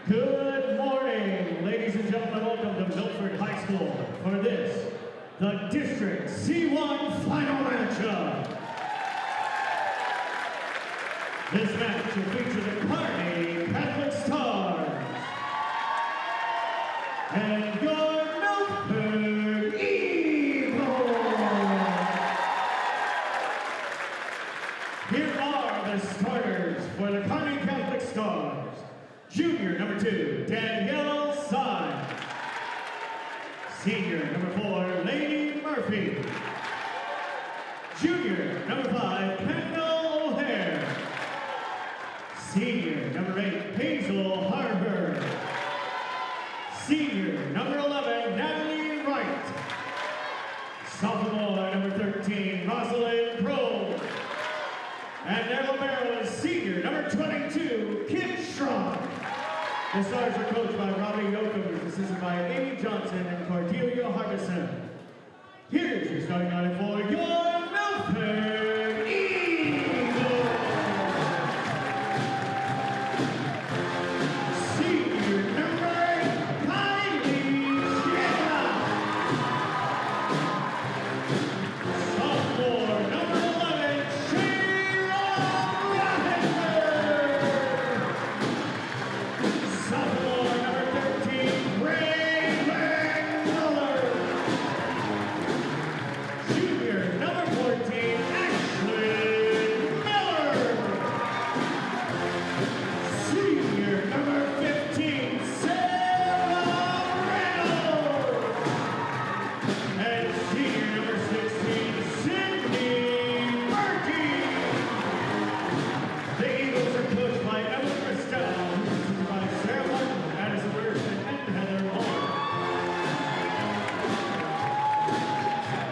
Good morning, ladies and gentlemen. Welcome to Milford High School for this, the District C-1 final matchup. This match will feature the Kearney Catholic Stars and your Milford Eagles. Here are the starters for the Kearney Catholic Stars. Junior number 2, Danielle Sy. Senior number 4, Lady Murphy. Junior number 5, Kendall O'Hare. Senior number 8, Hazel Harper. Senior number 11, Natalie Wright. Sophomore number 13, Rosalind Probe. And their libero is senior number 22, Kim Strong. The Stars are coached by Robbie Yoakum, assisted by Amy Johnson and Cordelia Harbison. Here's your starting line for your Milford Eagles. Senior number 8, Kylie Shea. Sophomore number 11, Shayla Robinson. Sophomore number 13, Ray Miller. Junior number 14, Ashley Miller. Senior number 15, Sarah Reynolds. And senior number 16, Sydney Murphy. The Eagles are coached by Emma Christel, assisted by Sarah Martin, Addison Wilson, and Heather Moore.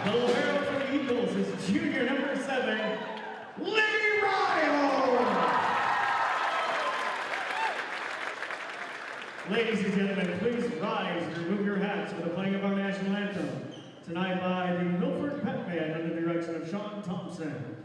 The libero for the Eagles is junior number 7, Libby Ryle. Ladies and gentlemen, please rise and remove your hats for the playing of our national anthem, tonight by the Milford Pep Band under the direction of Sean Thompson.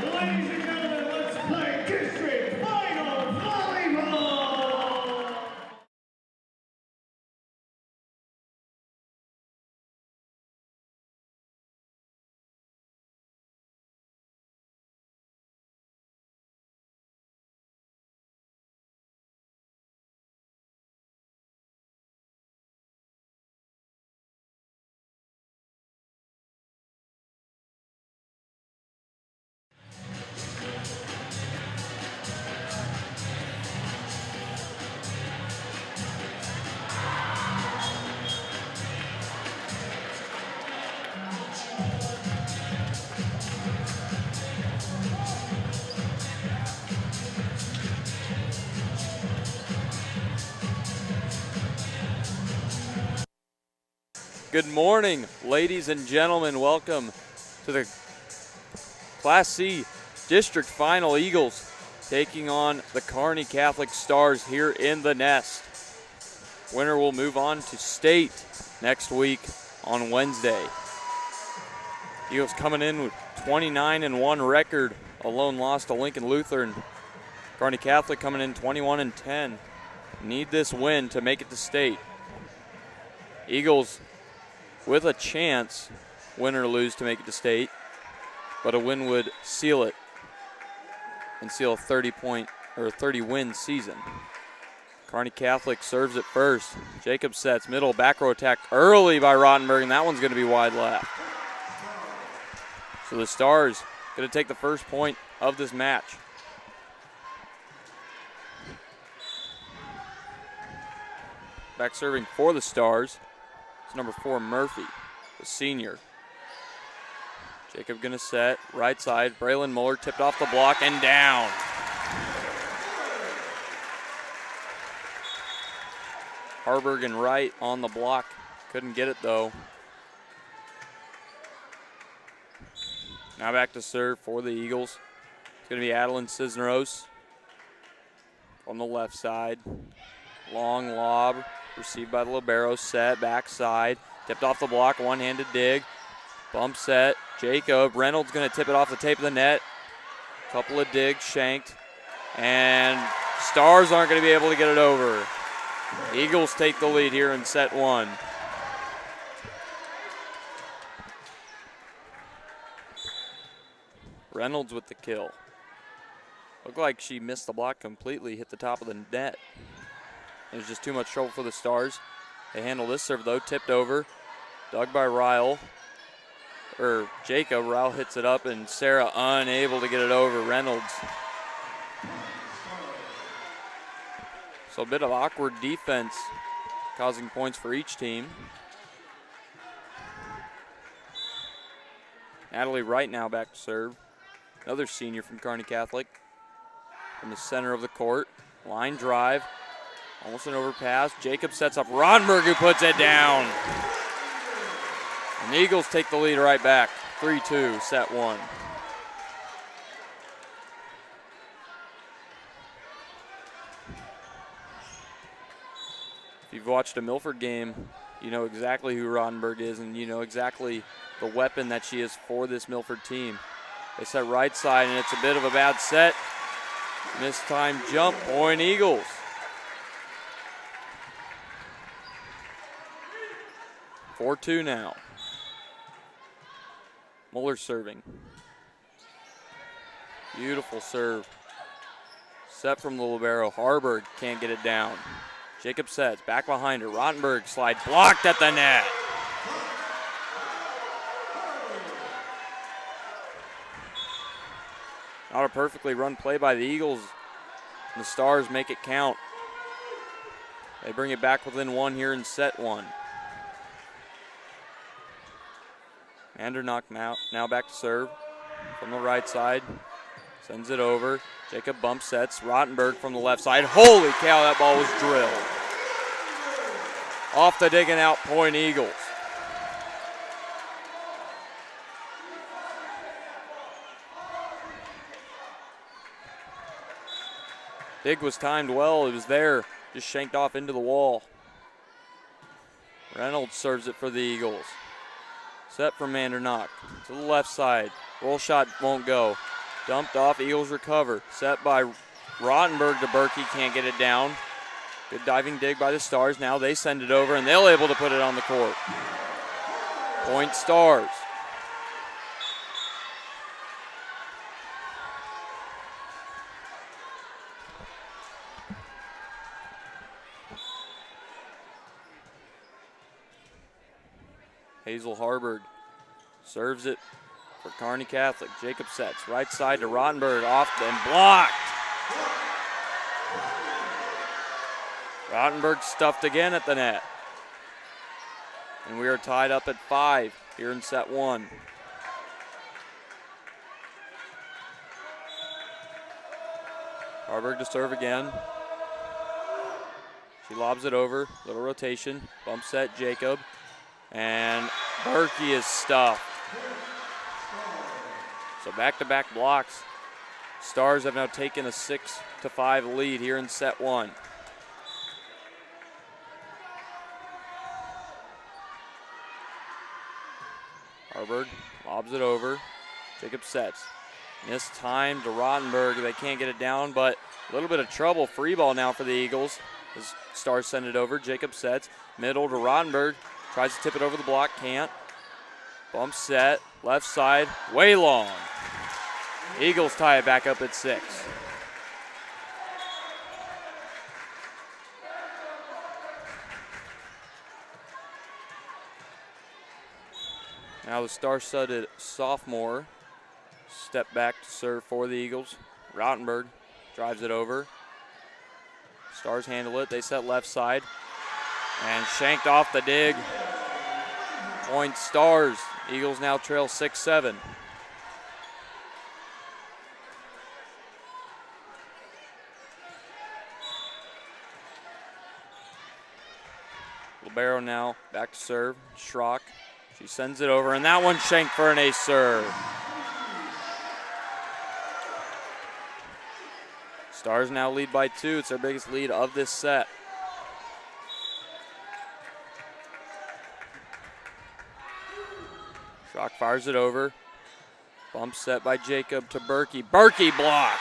Ladies and gentlemen, let's play District Final Volleyball! Good morning, ladies and gentlemen. Welcome to the Class C District Final. Eagles taking on the Kearney Catholic Stars here in the Nest. Winner will move on to state next week on Wednesday. Eagles coming in with 29-1 record, a lone loss to Lincoln Lutheran. Kearney Catholic coming in 21-10. Need this win to make it to state. Eagles with a chance, win or lose, to make it to state. But a win would seal it and seal a 30-win season. Kearney Catholic serves it first. Jacob sets, middle, back row attack early by Rottenberg, and that one's going to be wide left. So the Stars going to take the first point of this match. Back serving for the Stars, it's number 4, Murphy, the senior. Jacob going to set, right side, Braylon Muller tipped off the block and down. Harburg and Wright on the block, couldn't get it though. Now back to serve for the Eagles. It's going to be Adeline Cisneros on the left side. Long lob, received by the libero, set, backside, tipped off the block, one-handed dig, bump set, Jacob, Reynolds going to tip it off the tape of the net, couple of digs, shanked, and Stars aren't going to be able to get it over. Eagles take the lead here in set 1. Reynolds with the kill. Looked like she missed the block completely, hit the top of the net. It was just too much trouble for the Stars. They handle this serve though, tipped over, dug by Ryle, or Jacob. Ryle hits it up and Sarah unable to get it over. Reynolds. So a bit of awkward defense causing points for each team. Natalie Wright now back to serve. Another senior from Kearney Catholic. From the center of the court. Line drive. Almost an overpass. Jacob sets up Roddenberg, who puts it down. And the Eagles take the lead right back. 3-2, set 1. If you've watched a Milford game, you know exactly who Roddenberg is, and you know exactly the weapon that she is for this Milford team. They set right side, and it's a bit of a bad set. Missed time jump, point Eagles. (4-2) now. Muller serving. Beautiful serve. Set from the libero. Harburg can't get it down. Jacob sets, back behind her. Rottenberg slide blocked at the net. Not a perfectly run play by the Eagles. The Stars make it count. They bring it back within 1 here in set 1. Andernock now back to serve from the right side. Sends it over. Jacob bump sets. Rottenberg from the left side. Holy cow, that ball was drilled. Off the digging out, point Eagles. Dig was timed well. It was there. Just shanked off into the wall. Reynolds serves it for the Eagles. Set from Andernock to the left side. Roll shot won't go. Dumped off, Eagles recover. Set by Rottenberg to Berkey, can't get it down. Good diving dig by the Stars. Now they send it over and they're able to put it on the court. Point Stars. Hazel Harburg serves it for Kearney Catholic. Jacob sets, right side to Rottenberg, off and blocked. Rottenberg stuffed again at the net. And we are tied up at 5 here in set 1. Harburg to serve again. She lobs it over, little rotation, bump set, Jacob. And Berkey is stuffed. So back-to-back blocks. Stars have now taken a 6-5 lead here in set 1. Harburg lobs it over. Jacob sets. Missed time to Rottenberg. They can't get it down, but a little bit of trouble. Free ball now for the Eagles. As Stars send it over. Jacob sets. Middle to Rottenberg. Tries to tip it over the block, can't. Bump set, left side, way long. Eagles tie it back up at 6. Now the star-studded sophomore step back to serve for the Eagles. Rottenberg drives it over. Stars handle it. They set left side. And shanked off the dig. Point Stars. Eagles now trail 6-7. Libero now back to serve. Schrock. She sends it over, and that one shanked for an ace serve. Stars now lead by 2. It's their biggest lead of this set. Schrock fires it over. Bump set by Jacob to Berkey. Berkey blocked.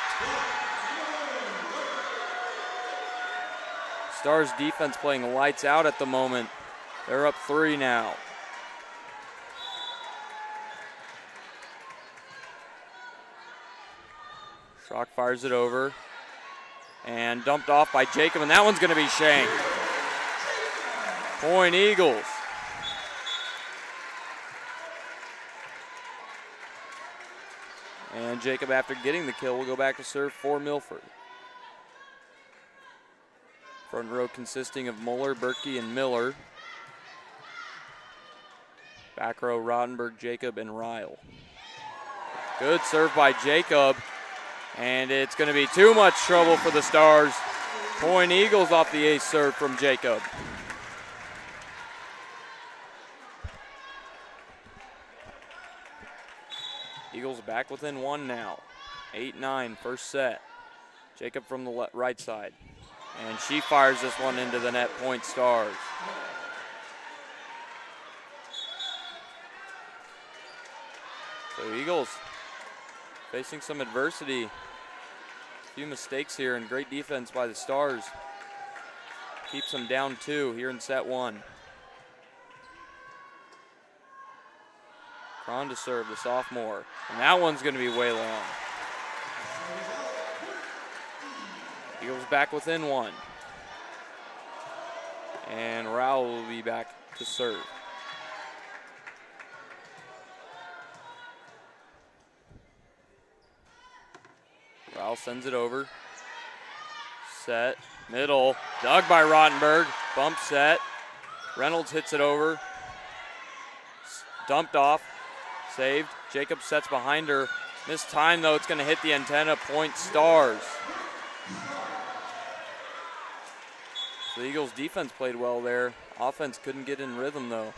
Stars defense playing lights out at the moment. They're up 3 now. Schrock fires it over. And dumped off by Jacob, and that one's going to be shanked. Point Eagles. And Jacob, after getting the kill, will go back to serve for Milford. Front row consisting of Muller, Berkey, and Miller. Back row, Rottenberg, Jacob, and Ryle. Good serve by Jacob. And it's going to be too much trouble for the Stars. Point Eagles off the ace serve from Jacob. Eagles back within 1 now. 8-9, first set. Jacob from the right side. And she fires this one into the net, point Stars. So Eagles facing some adversity. A few mistakes here and great defense by the Stars. Keeps them down 2 here in set 1. Cron to serve, the sophomore. And that one's going to be way long. Eagles back within 1. And Rowell will be back to serve. Rowell sends it over. Set, middle, dug by Rottenberg. Bump set. Reynolds hits it over. Dumped off. Saved. Jacob sets behind her. This time, though, it's going to hit the antenna. Point Stars. So the Eagles' defense played well there. Offense couldn't get in rhythm, though.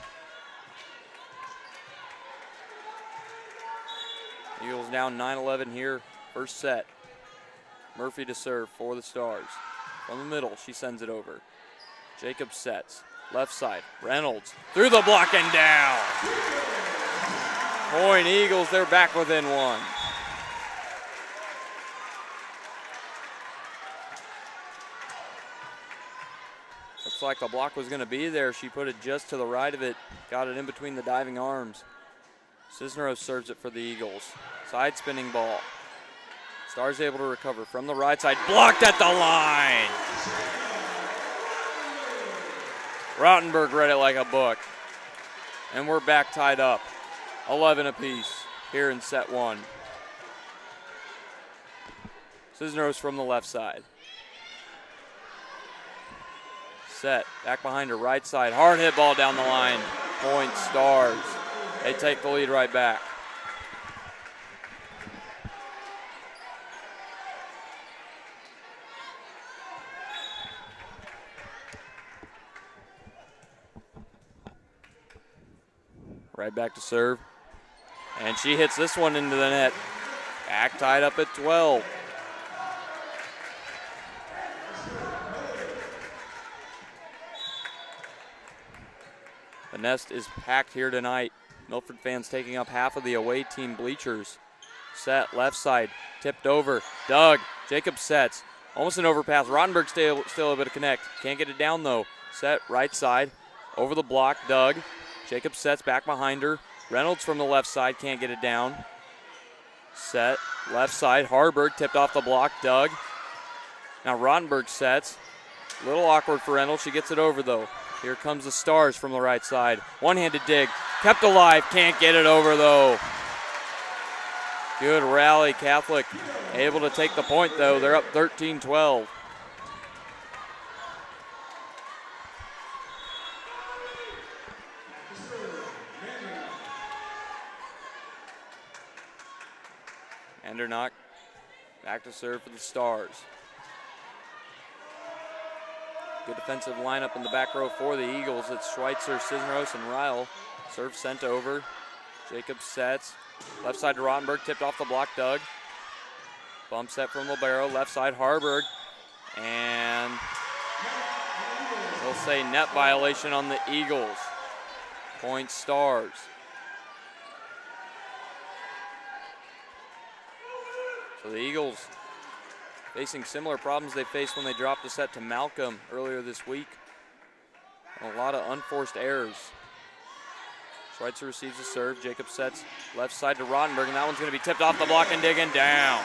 Eagles down 9-11 here. First set. Murphy to serve for the Stars. From the middle, she sends it over. Jacob sets. Left side. Reynolds through the block and down. Point Eagles, they're back within 1. Looks like the block was going to be there. She put it just to the right of it. Got it in between the diving arms. Cisneros serves it for the Eagles. Side spinning ball. Stars able to recover from the right side. Blocked at the line. Rottenberg read it like a book. And we're back tied up. 11 apiece here in set 1. Cisneros from the left side. Set, back behind her right side. Hard hit ball down the line. Point Stars. They take the lead right back. Right back to serve. And she hits this one into the net. Back tied up at 12. The nest is packed here tonight. Milford fans taking up half of the away team bleachers. Set, left side, tipped over. Doug, Jacob sets. Almost an overpass. Rottenberg still able to connect. Can't get it down though. Set, right side. over the block, Doug. Jacob sets back behind her. Reynolds from the left side can't get it down. Set, left side, Harburg tipped off the block, Doug. Now Rottenberg sets. A little awkward for Reynolds, she gets it over though. Here comes the Stars from the right side. One-handed dig, kept alive, can't get it over though. Good rally, Catholic able to take the point though. They're up 13-12. Andernock back to serve for the Stars. Good defensive lineup in the back row for the Eagles. It's Schweitzer, Cisneros, and Ryle. Serve sent over. Jacob sets. Left side to Rottenberg, tipped off the block, Doug. Bump set from Libero, left side Harburg. And we'll say net violation on the Eagles. Point Stars. So the Eagles facing similar problems they faced when they dropped the set to Malcolm earlier this week. And a lot of unforced errors. Schweitzer receives the serve. Jacob sets left side to Rottenberg, and that one's going to be tipped off the block and digging down.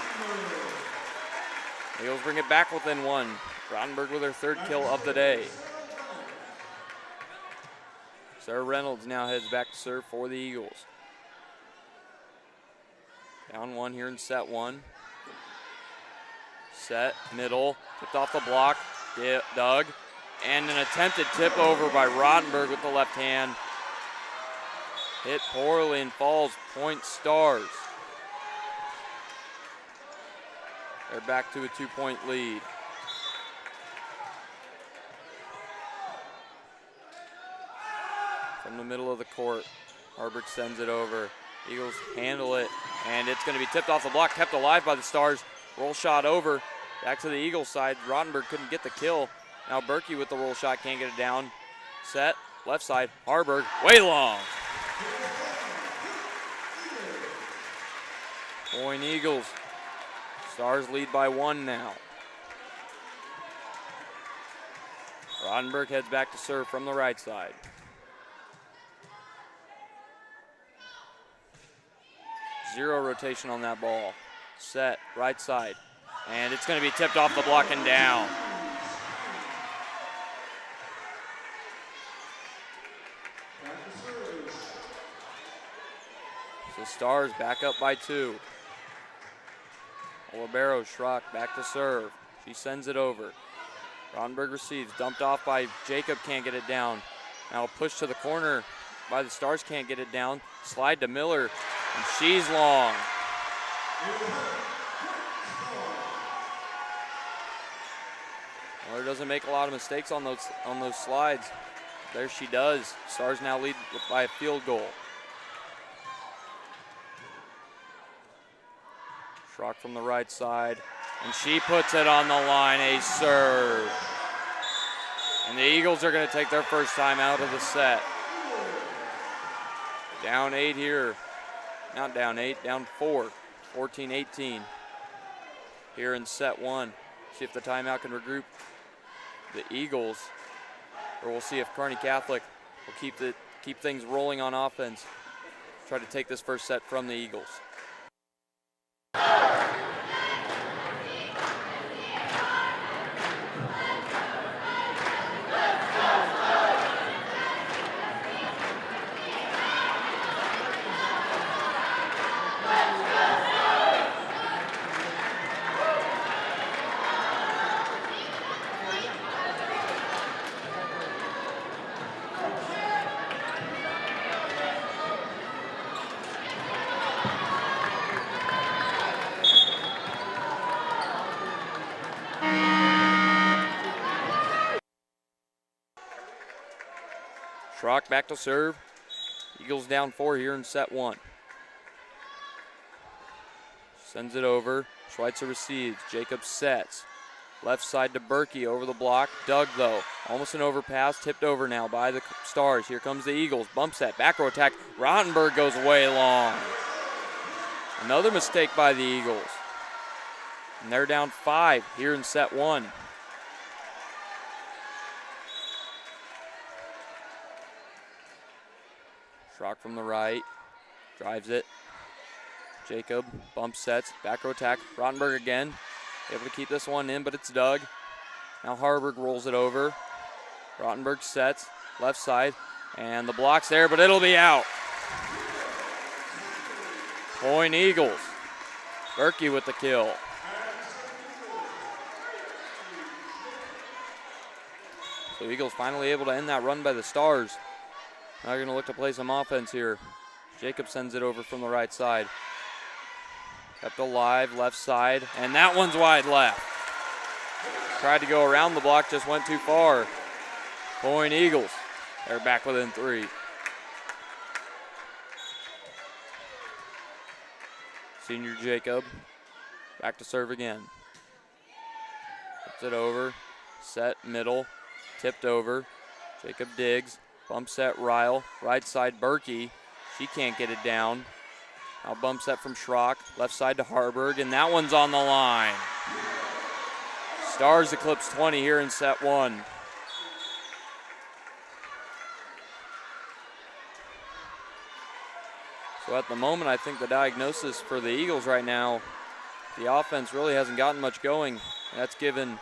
The Eagles bring it back within one. Rottenberg with her third kill of the day. Sarah Reynolds now heads back to serve for the Eagles. Down one here in set one. Set, middle, tipped off the block, Doug, and an attempted tip over by Rottenberg with the left hand. Hit poorly and falls, point Stars. They're back to a 2-point lead. From the middle of the court, Harburg sends it over. Eagles handle it, and it's going to be tipped off the block, kept alive by the Stars. Roll shot over, back to the Eagles side. Rottenberg couldn't get the kill. Now Berkey with the roll shot, can't get it down. Set, left side, Harburg, way long. Point Eagles. Stars lead by one now. Rottenberg heads back to serve from the right side. Zero rotation on that ball. Set, right side. And it's going to be tipped off the block and down. So Stars back up by two. Olivero Schrock back to serve. She sends it over. Rottenberg receives, dumped off by Jacob, can't get it down. Now push to the corner by the Stars, can't get it down. Slide to Miller, and she's long. Miller doesn't make a lot of mistakes on those slides. There she does. Stars now lead by a field goal. Schrock from the right side, and she puts it on the line, a serve. And the Eagles are going to take their first time out of the set. Down 8 here. Not down 8, down 4. 14-18 here in set one. See if the timeout can regroup the Eagles, or we'll see if Kearney Catholic will keep things rolling on offense. Try to take this first set from the Eagles. Schrock back to serve. Eagles down 4 here in set one. Sends it over. Schweitzer receives. Jacob sets. Left side to Berkey over the block. Doug though. Almost an overpass. Tipped over now by the Stars. Here comes the Eagles. Bump set. Back row attack. Rottenberg goes way long. Another mistake by the Eagles. And they're down 5 here in set one. Schrock from the right, drives it. Jacob bump sets, back row attack. Rottenberg again, able to keep this one in, but it's dug. Now Harburg rolls it over. Rottenberg sets, left side, and the block's there, but it'll be out. Point Eagles. Berkey with the kill. So Eagles finally able to end that run by the Stars. Now they're going to look to play some offense here. Jacob sends it over from the right side. Kept alive, left side, and that one's wide left. Tried to go around the block, just went too far. Point Eagles. They're back within 3. Senior Jacob, back to serve again. Puts it over, set, middle, tipped over. Jacob digs, bump set, Ryle, right side, Berkey. She can't get it down. Now bump set from Schrock, left side to Harburg, and that one's on the line. Stars eclipse 20 here in set 1. So at the moment, I think the diagnosis for the Eagles right now, the offense really hasn't gotten much going. That's given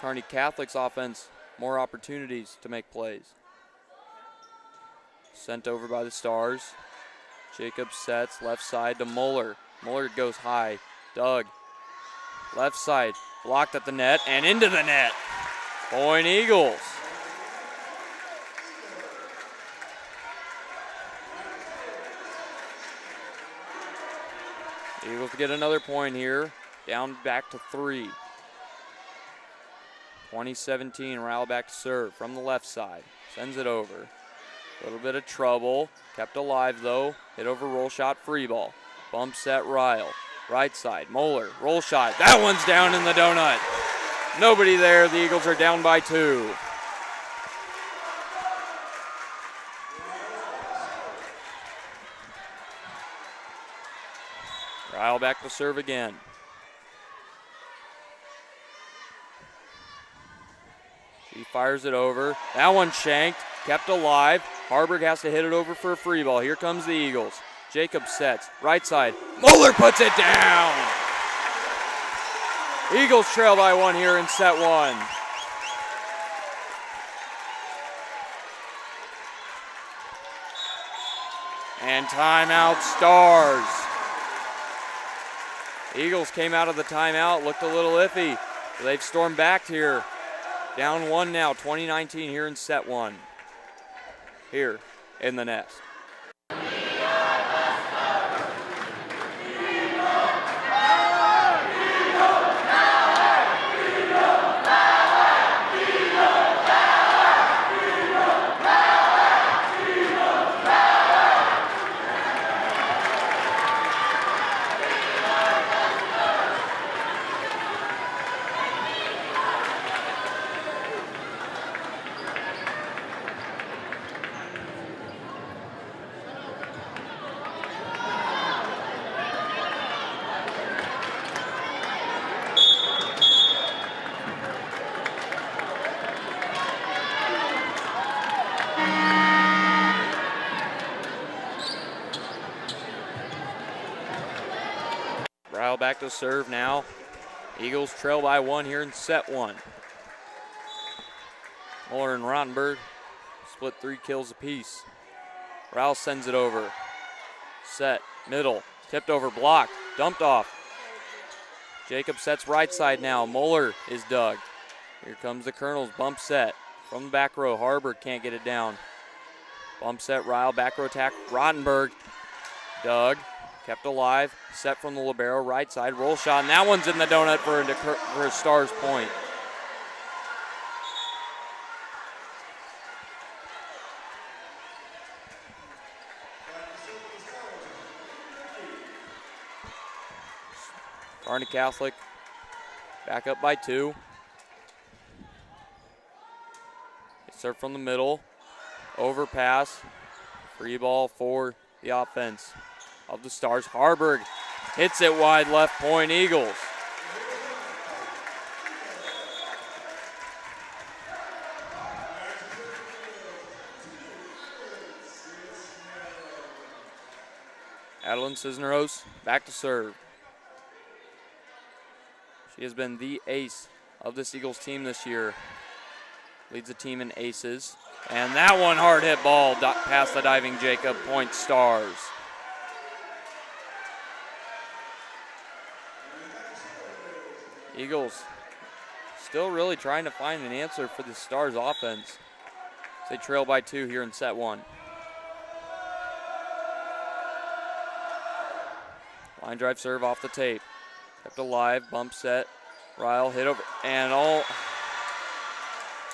Kearney Catholic's offense more opportunities to make plays. Sent over by the Stars. Jacob sets, left side to Muller. Muller goes high. Doug, left side, blocked at the net and into the net. Point Eagles. Eagles get another point here, down back to 3. 2017, Ryle back to serve from the left side. Sends it over. A little bit of trouble. Kept alive though. Hit over roll shot, free ball. Bump set, Ryle. Right side, Moeller, roll shot. That one's down in the donut. Nobody there. The Eagles are down by 2. Ryle back to serve again. She fires it over. That one shanked, kept alive. Harburg has to hit it over for a free ball. Here comes the Eagles. Jacob sets, right side. Moeller puts it down. Eagles trail by 1 here in set 1. And timeout, Stars. Eagles came out of the timeout, looked a little iffy. They've stormed back here. Down 1 now, 2019 here in set 1. Here in the nest. Back to serve now. Eagles trail by 1 here in set 1. Muller and Rottenberg split 3 kills apiece. Ryle sends it over. Set, middle, tipped over, blocked, dumped off. Jacob sets right side now. Muller is dug. Here comes the Colonels, bump set from the back row. Harburg can't get it down. Bump set, Ryle, back row attack. Rottenberg, dug. Kept alive, set from the libero, right side, roll shot, and that one's in the donut for a Stars point. Kearney Catholic back up by 2. They serve from the middle, overpass, free ball for the offense of the Stars. Harburg hits it wide left, point Eagles. Adeline Cisneros back to serve. She has been the ace of this Eagles team this year. Leads the team in aces. And that one hard hit ball past the diving Jacob. Point Stars. Eagles still really trying to find an answer for the Stars offense. They trail by 2 here in set 1. Line drive serve off the tape. Kept alive, bump set. Ryle hit over, and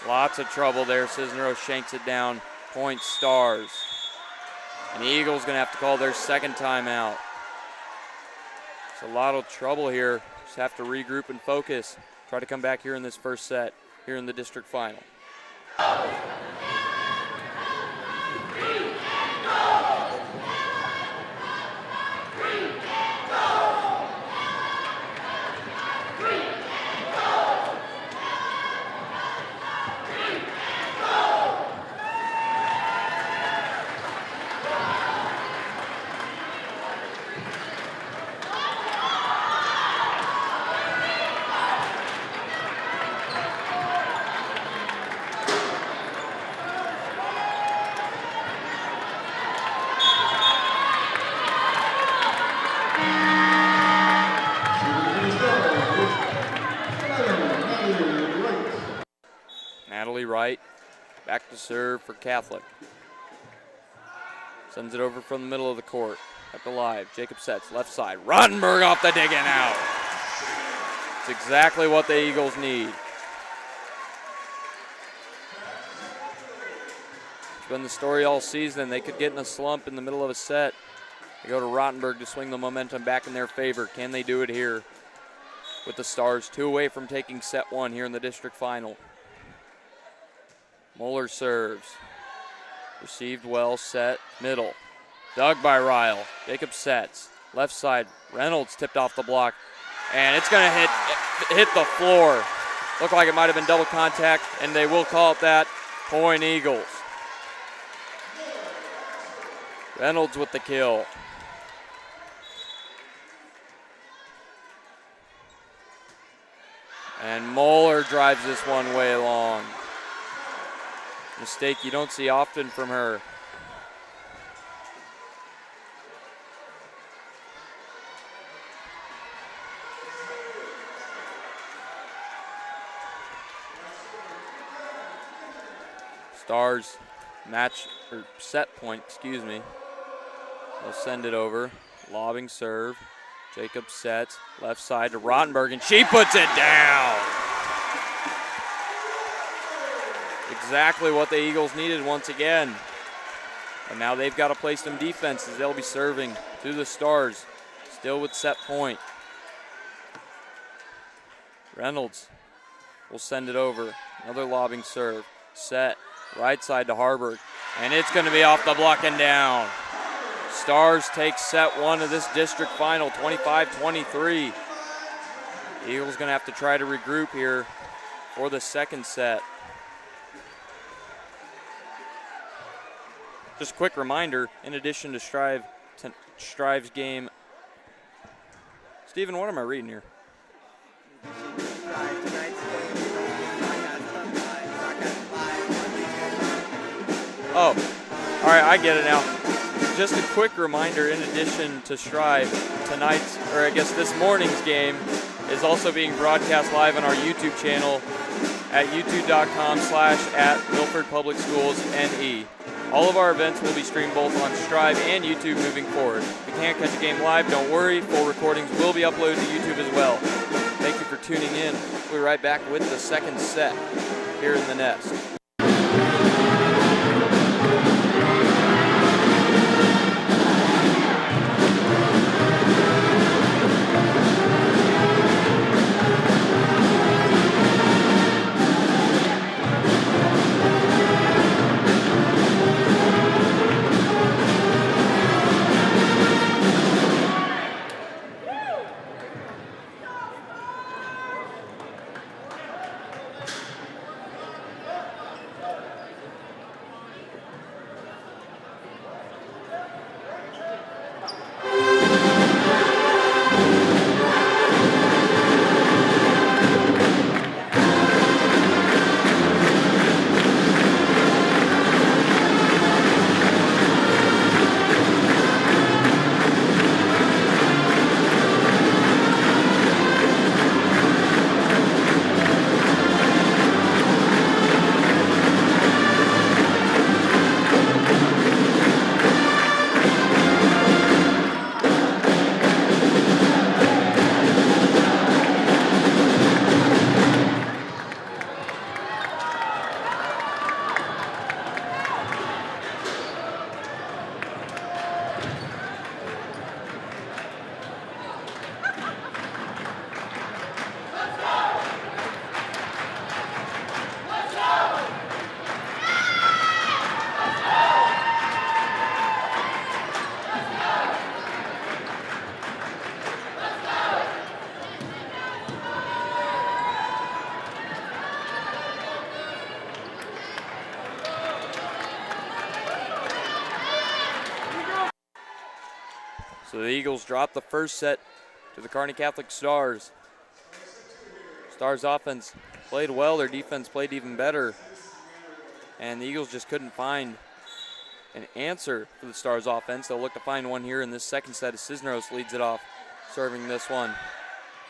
lots of trouble there. Cisneros shanks it down. Point Stars. And the Eagles going to have to call their second timeout. It's a lot of trouble here. Just have to regroup and focus. Try to come back here in this first set, here in the district final. Back to serve for Catholic. Sends it over from the middle of the court. Kept alive. Jacob sets left side. Rottenberg off the dig and out. It's exactly what the Eagles need. It's been the story all season. They could get in a slump in the middle of a set. They go to Rottenberg to swing the momentum back in their favor. Can they do it here with the Stars? 2 away from taking set 1 here in the district final. Moeller serves. Received well, set, middle. Dug by Ryle. Jacob sets. Left side. Reynolds tipped off the block. And it's going to hit the floor. Looked like it might have been double contact, and they will call it that. Point Eagles. Reynolds with the kill. And Moeller drives this one way long. Mistake you don't see often from her. Stars match or set point, excuse me. They'll send it over. Lobbing serve. Jacob sets left side to Rottenberg, and she puts it down. Exactly what the Eagles needed once again. And now they've got to play some defense as they'll be serving to the Stars. Still with set point. Reynolds will send it over. Another lobbing serve. Set. Right side to Harburg. And it's going to be off the block and down. Stars take set 1 of this district final, 25-23. Eagles going to have to try to regroup here for the second set. Just a quick reminder, in addition to Strive's game. Steven, what am I reading here? Oh, all right, I get it now. Just a quick reminder, in addition to Strive, tonight's, or I guess this morning's game is also being broadcast live on our YouTube channel at youtube.com/@Milford Public Schools NE. All of our events will be streamed both on Strive and YouTube moving forward. If you can't catch a game live, don't worry. Full recordings will be uploaded to YouTube as well. Thank you for tuning in. We'll be right back with the second set here in the Nest. So the Eagles drop the first set to the Kearney Catholic Stars. Stars offense played well, their defense played even better. And the Eagles just couldn't find an answer for the Stars offense. They'll look to find one here in this second set as Cisneros leads it off, serving this one.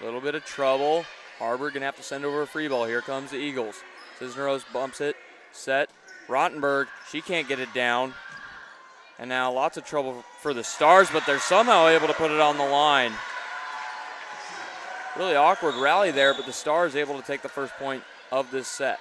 A little bit of trouble. Harbor gonna have to send over a free ball. Here comes the Eagles. Cisneros bumps it, set. Rottenberg, she can't get it down. And now lots of trouble for the Stars, but they're somehow able to put it on the line. Really awkward rally there, but the Stars able to take the first point of this set.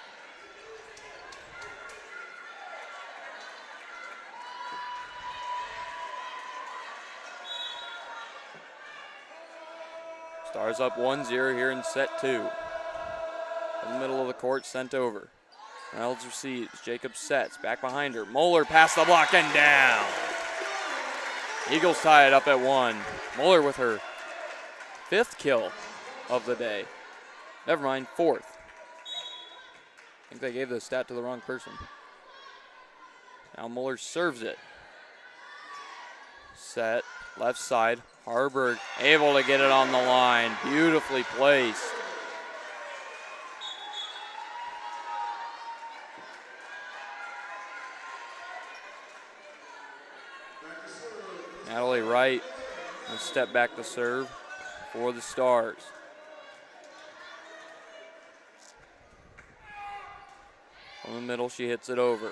Stars up 1-0 here in set 2. In the middle of the court, sent over. Reynolds receives. Jacob sets. Back behind her. Moeller past the block and down. Eagles tie it up at 1. Moeller with her 5th kill of the day. Never mind, 4th. I think they gave the stat to the wrong person. Now Moeller serves it. Set. Left side. Harburg able to get it on the line. Beautifully placed. Natalie Wright will step back to serve for the Stars. From the middle, she hits it over.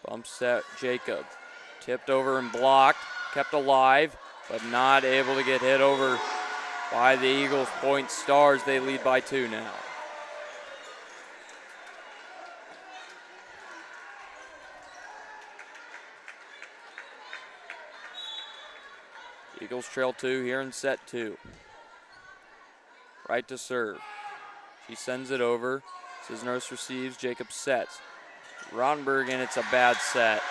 Bump set, Jacob. Tipped over and blocked. Kept alive, but not able to get hit over by the Eagles. Point Stars, they lead by 2 now. Eagles trail 2 here in set 2. Right to serve. She sends it over. Cisneros receives. Jacob sets. Rottenberg, and it's a bad set.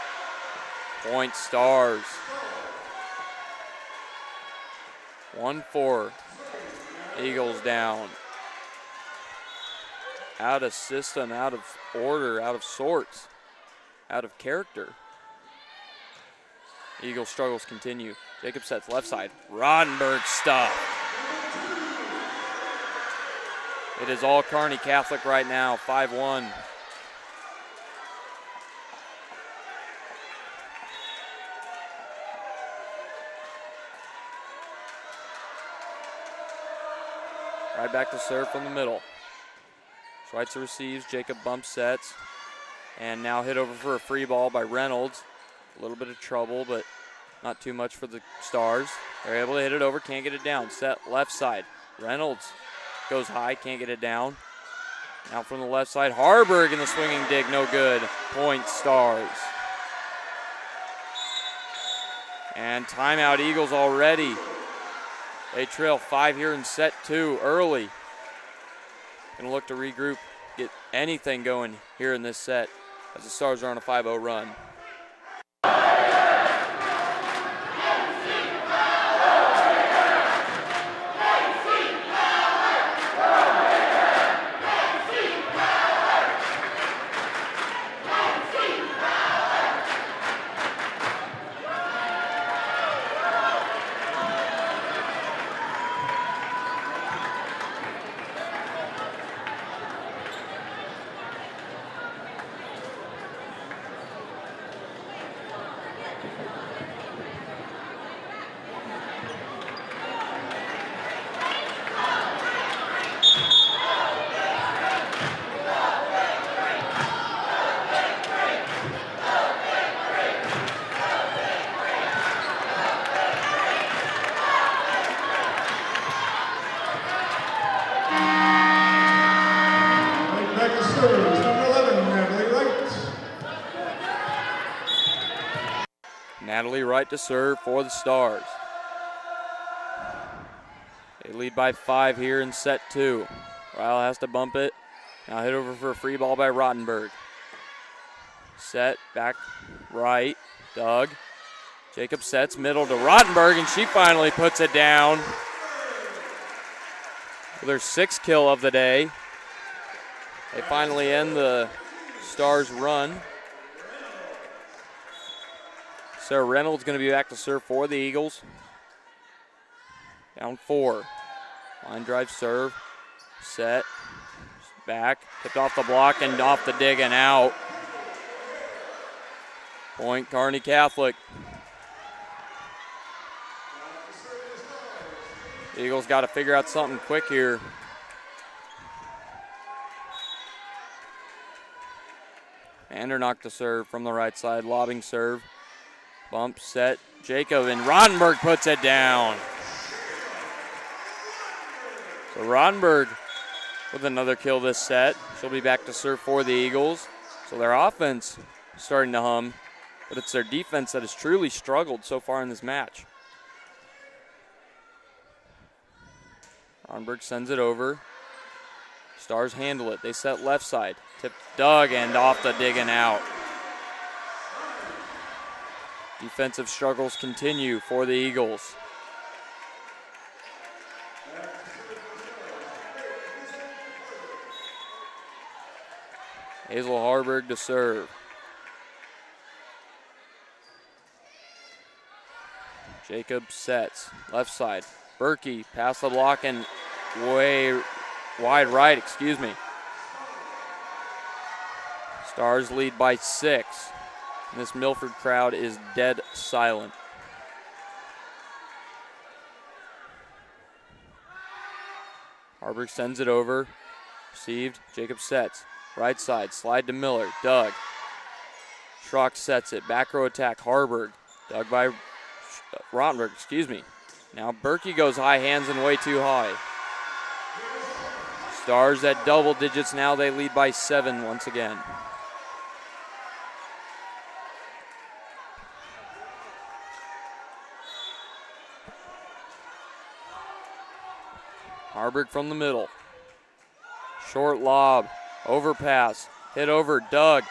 Point Stars. 1-4. Eagles down. Out of system, out of order, out of sorts, out of character. Eagles struggles continue. Jacob sets left side. Rottenberg stuff. It is all Kearney Catholic right now, 5-1. Right back to serve from the middle. Schweitzer receives, Jacob bump sets, and now hit over for a free ball by Reynolds. A little bit of trouble, but not too much for the Stars. They're able to hit it over, can't get it down. Set left side. Reynolds goes high, can't get it down. Now from the left side, Harburg in the swinging dig, no good. Point Stars. And timeout Eagles already. They trail 5 here in set 2 early. Gonna look to regroup, get anything going here in this set as the Stars are on a 5-0 run. Natalie Wright to serve for the Stars. They lead by 5 here in set 2. Ryle has to bump it. Now hit over for a free ball by Rottenberg. Set, back right, Doug. Jacob sets, middle to Rottenberg, and she finally puts it down. With her 6th kill of the day. They finally end the Stars' run. Sarah Reynolds going to be back to serve for the Eagles. Down 4. Line drive serve. Set. Back. Tipped off the block and off the dig and out. Point Kearney Catholic. The Eagles got to figure out something quick here. Andernock to serve from the right side. Lobbing serve. Bump, set. Jacob, and Rodenberg puts it down. So Rodenberg with another kill this set. She'll be back to serve for the Eagles. So their offense is starting to hum, but it's their defense that has truly struggled so far in this match. Rodenberg sends it over. Stars handle it. They set left side. Tipped Doug and off the dig and out. Defensive struggles continue for the Eagles. Hazel Harburg to serve. Jacob sets. Left side. Berkey past the block and way wide right, Stars lead by 6. And this Milford crowd is dead silent. Harburg sends it over. Received. Jacob sets. Right side. Slide to Miller. Doug. Schrock sets it. Back row attack. Harburg. Dug by Rotenberg, Now Berkey goes high, hands and way too high. Stars at double digits now. They lead by 7 once again. Harburg from the middle. Short lob. Overpass. Hit over. Doug.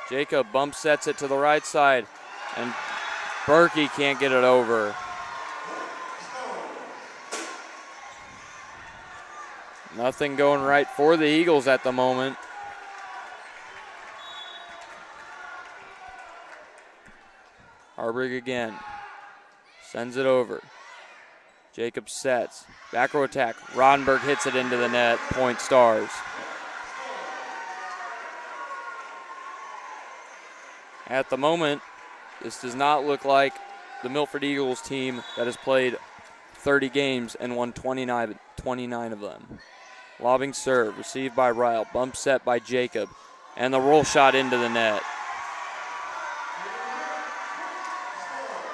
Jacob bump sets it to the right side. And Berkey can't get it over. Nothing going right for the Eagles at the moment. Harburg again. Sends it over. Jacob sets. Back row attack. Rodenberg hits it into the net. Point Stars. At the moment, this does not look like the Milford Eagles team that has played 30 games and won 29 of them. Lobbing serve, received by Ryle, bump set by Jacob, and the roll shot into the net.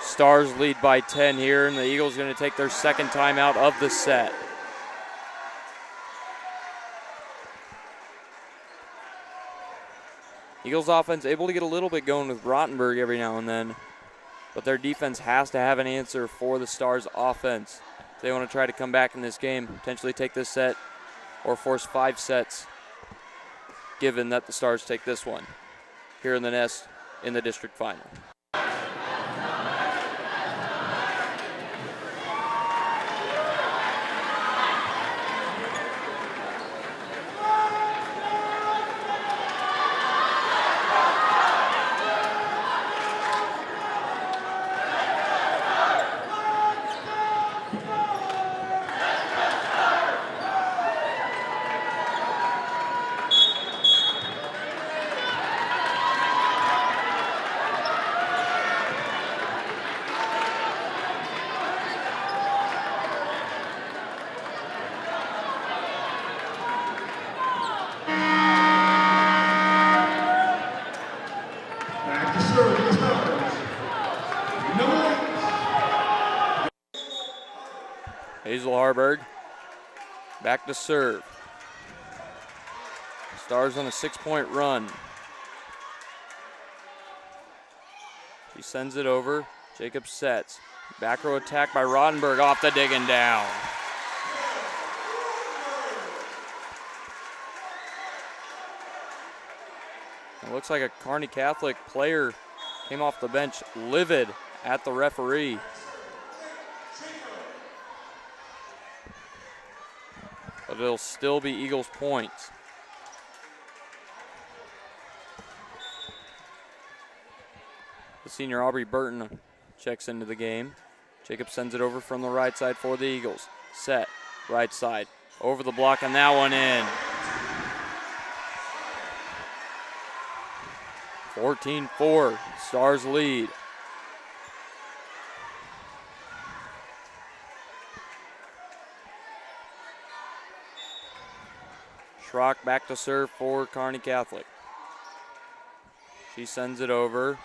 Stars lead by 10 here, and the Eagles are going to take their second timeout of the set. Eagles offense able to get a little bit going with Rotenberg every now and then, but their defense has to have an answer for the Stars offense. If they want to try to come back in this game, potentially take this set or force 5 sets, given that the Stars take this one here in the Nest in the district final. Hazel Harburg back to serve. Stars on a 6-point run. She sends it over. Jacob sets. Back row attack by Rodenberg off the dig and down. It looks like a Kearney Catholic player came off the bench livid at the referee. But it'll still be Eagles points. The senior Aubrey Burton checks into the game. Jacob sends it over from the right side for the Eagles. set, right side, over the block, and that one in. 14-4, Stars lead. Schrock back to serve for Kearney Catholic. She sends it over.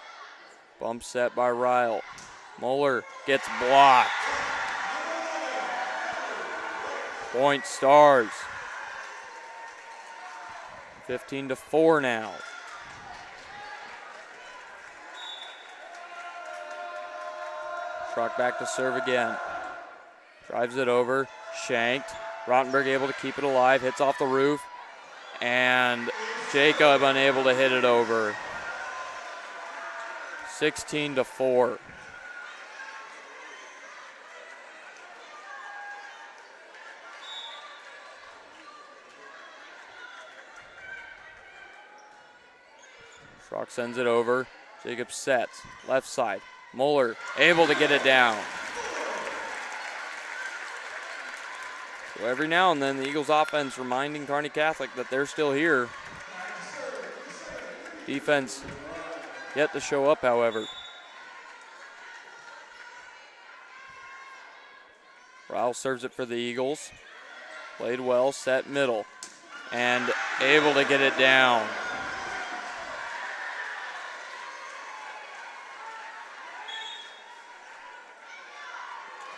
Bump set by Ryle. Moeller gets blocked. Point Stars. 15-4 now. Schrock back to serve again. Drives it over. Shanked. Rottenberg able to keep it alive. Hits off the roof. And Jacob unable to hit it over. 16-4. Schrock sends it over. Jacob sets. Left side. Moeller able to get it down. So every now and then the Eagles offense reminding Kearney Catholic that they're still here. Defense yet to show up, however. Ryle serves it for the Eagles. Played well, set middle, and able to get it down.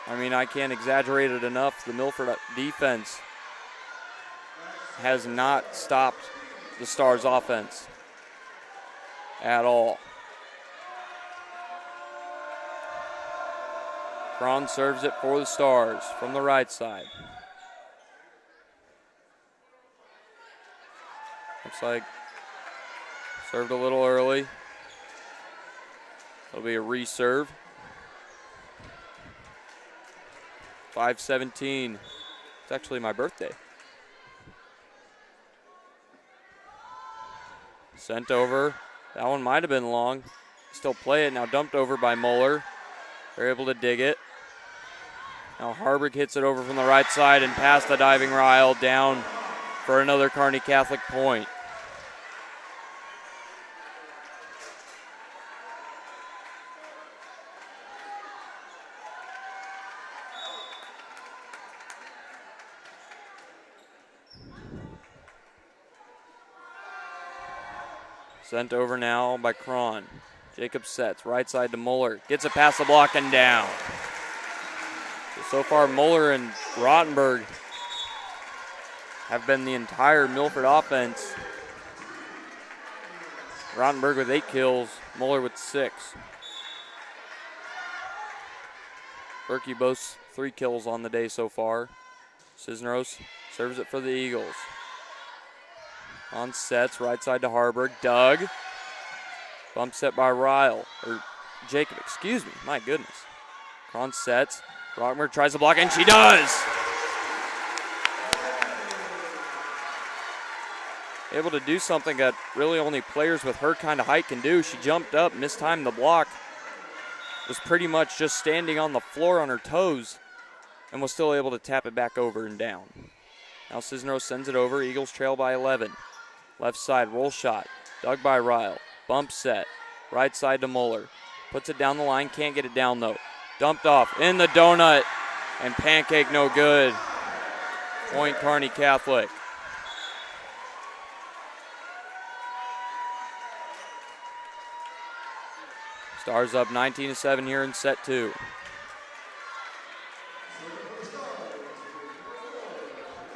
I mean, I can't exaggerate it enough. The Milford defense has not stopped the Stars offense at all. Cron serves it for the Stars from the right side. Looks like served a little early. It'll be a reserve. 5:17. It's actually my birthday. Sent over. That one might have been long. Still play it. Now dumped over by Moeller. They're able to dig it. Now Harburg hits it over from the right side and past the diving Ryle down for another Kearney Catholic point. Sent over now by Cron. Jacob sets, right side to Moeller. Gets it past the block and down. So far, Moeller and Rottenberg have been the entire Milford offense. Rottenberg with 8 kills, Moeller with 6. Berkey boasts 3 kills on the day so far. Cisneros serves it for the Eagles. On sets, right side to Harburg. Doug. Bump set by Ryle. Or Jacob, excuse me. My goodness. On sets. Rockmer tries to block, and she does! Able to do something that really only players with her kind of height can do. She jumped up, mistimed the block. Was pretty much just standing on the floor on her toes and was still able to tap it back over and down. Now Cisneros sends it over. Eagles trail by 11. Left side, roll shot. Dug by Ryle. Bump set. Right side to Moeller. Puts it down the line. Can't get it down, though. Dumped off in the donut. And pancake no good. Point Kearney Catholic. Stars up 19-7 here in set 2.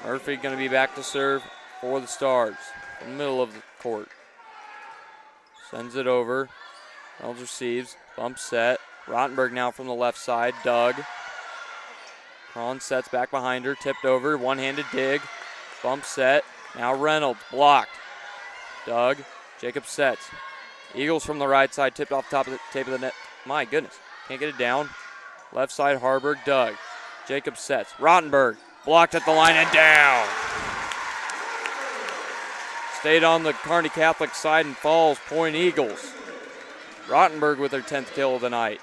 Murphy going to be back to serve for the Stars. In the middle of the court. Sends it over. Reynolds receives. Bump set. Rottenberg now from the left side. Doug. Cron sets back behind her. Tipped over. One-handed dig. Bump set. Now Reynolds. Blocked. Doug. Jacob sets. Eagles from the right side. Tipped off top of the tape of the net. My goodness. Can't get it down. Left side Harburg. Doug. Jacob sets. Rottenberg. Blocked at the line and down. Stayed on the Kearney Catholic side and falls. Point Eagles. Rottenberg with their 10th kill of the night.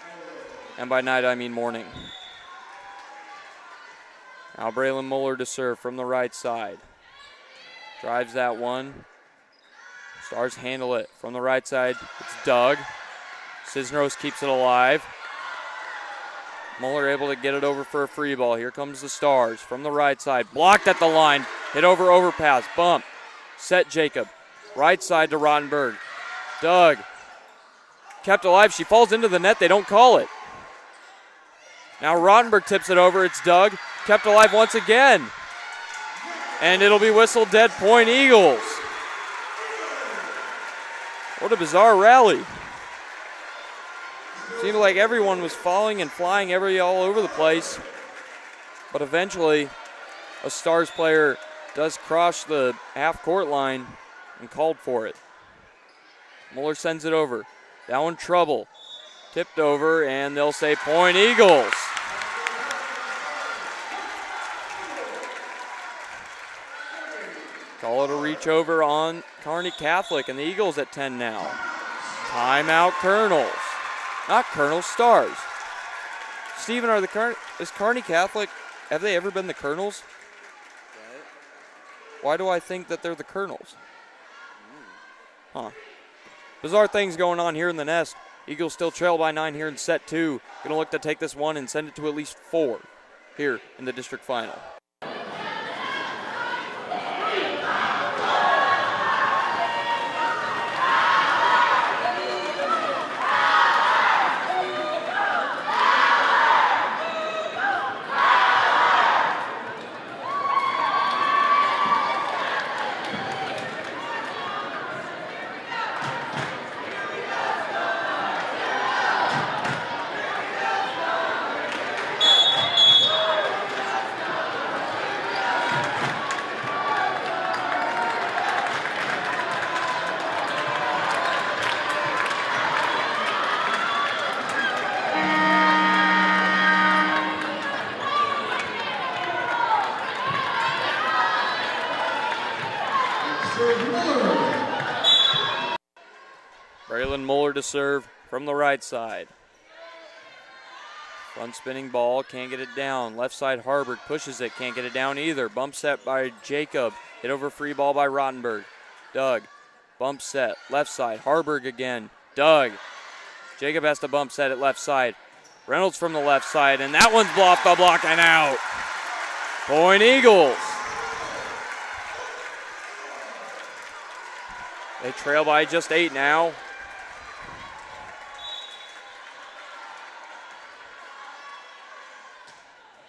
And by night, I mean morning. Now Braylon Muller to serve from the right side. Drives that one. Stars handle it from the right side. It's Doug. Cisneros keeps it alive. Muller able to get it over for a free ball. Here comes the Stars from the right side. Blocked at the line. Hit over overpass. Bump. Set Jacob. Right side to Rottenberg. Doug. Kept alive. She falls into the net. They don't call it. Now Rottenberg tips it over. It's Doug. Kept alive once again. And it'll be whistled dead point Eagles. What a bizarre rally. Seemed like everyone was falling and flying all over the place. But eventually, a Stars player does cross the half-court line and called for it. Muller sends it over. That one trouble. Tipped over, and they'll say point Eagles. Call it a reach over on Kearney Catholic, and the Eagles at 10 now. Timeout Colonels. Not Colonels, Stars. Steven, is Kearney Catholic, have they ever been the Colonels? Why do I think that they're the Colonels? Huh. Bizarre things going on here in the nest. Eagles still trail by 9 here in set 2. Gonna look to take this one and send it to at least 4 here in the district final. Braylon Muller to serve from the right side. Front spinning ball, can't get it down. Left side Harburg pushes it, can't get it down either. Bump set by Jacob, hit over free ball by Rottenberg. Doug, bump set, left side, Harburg again. Doug, Jacob has to bump set at left side. Reynolds from the left side, and that one's off the block and out. Point Eagles. They trail by just 8 now.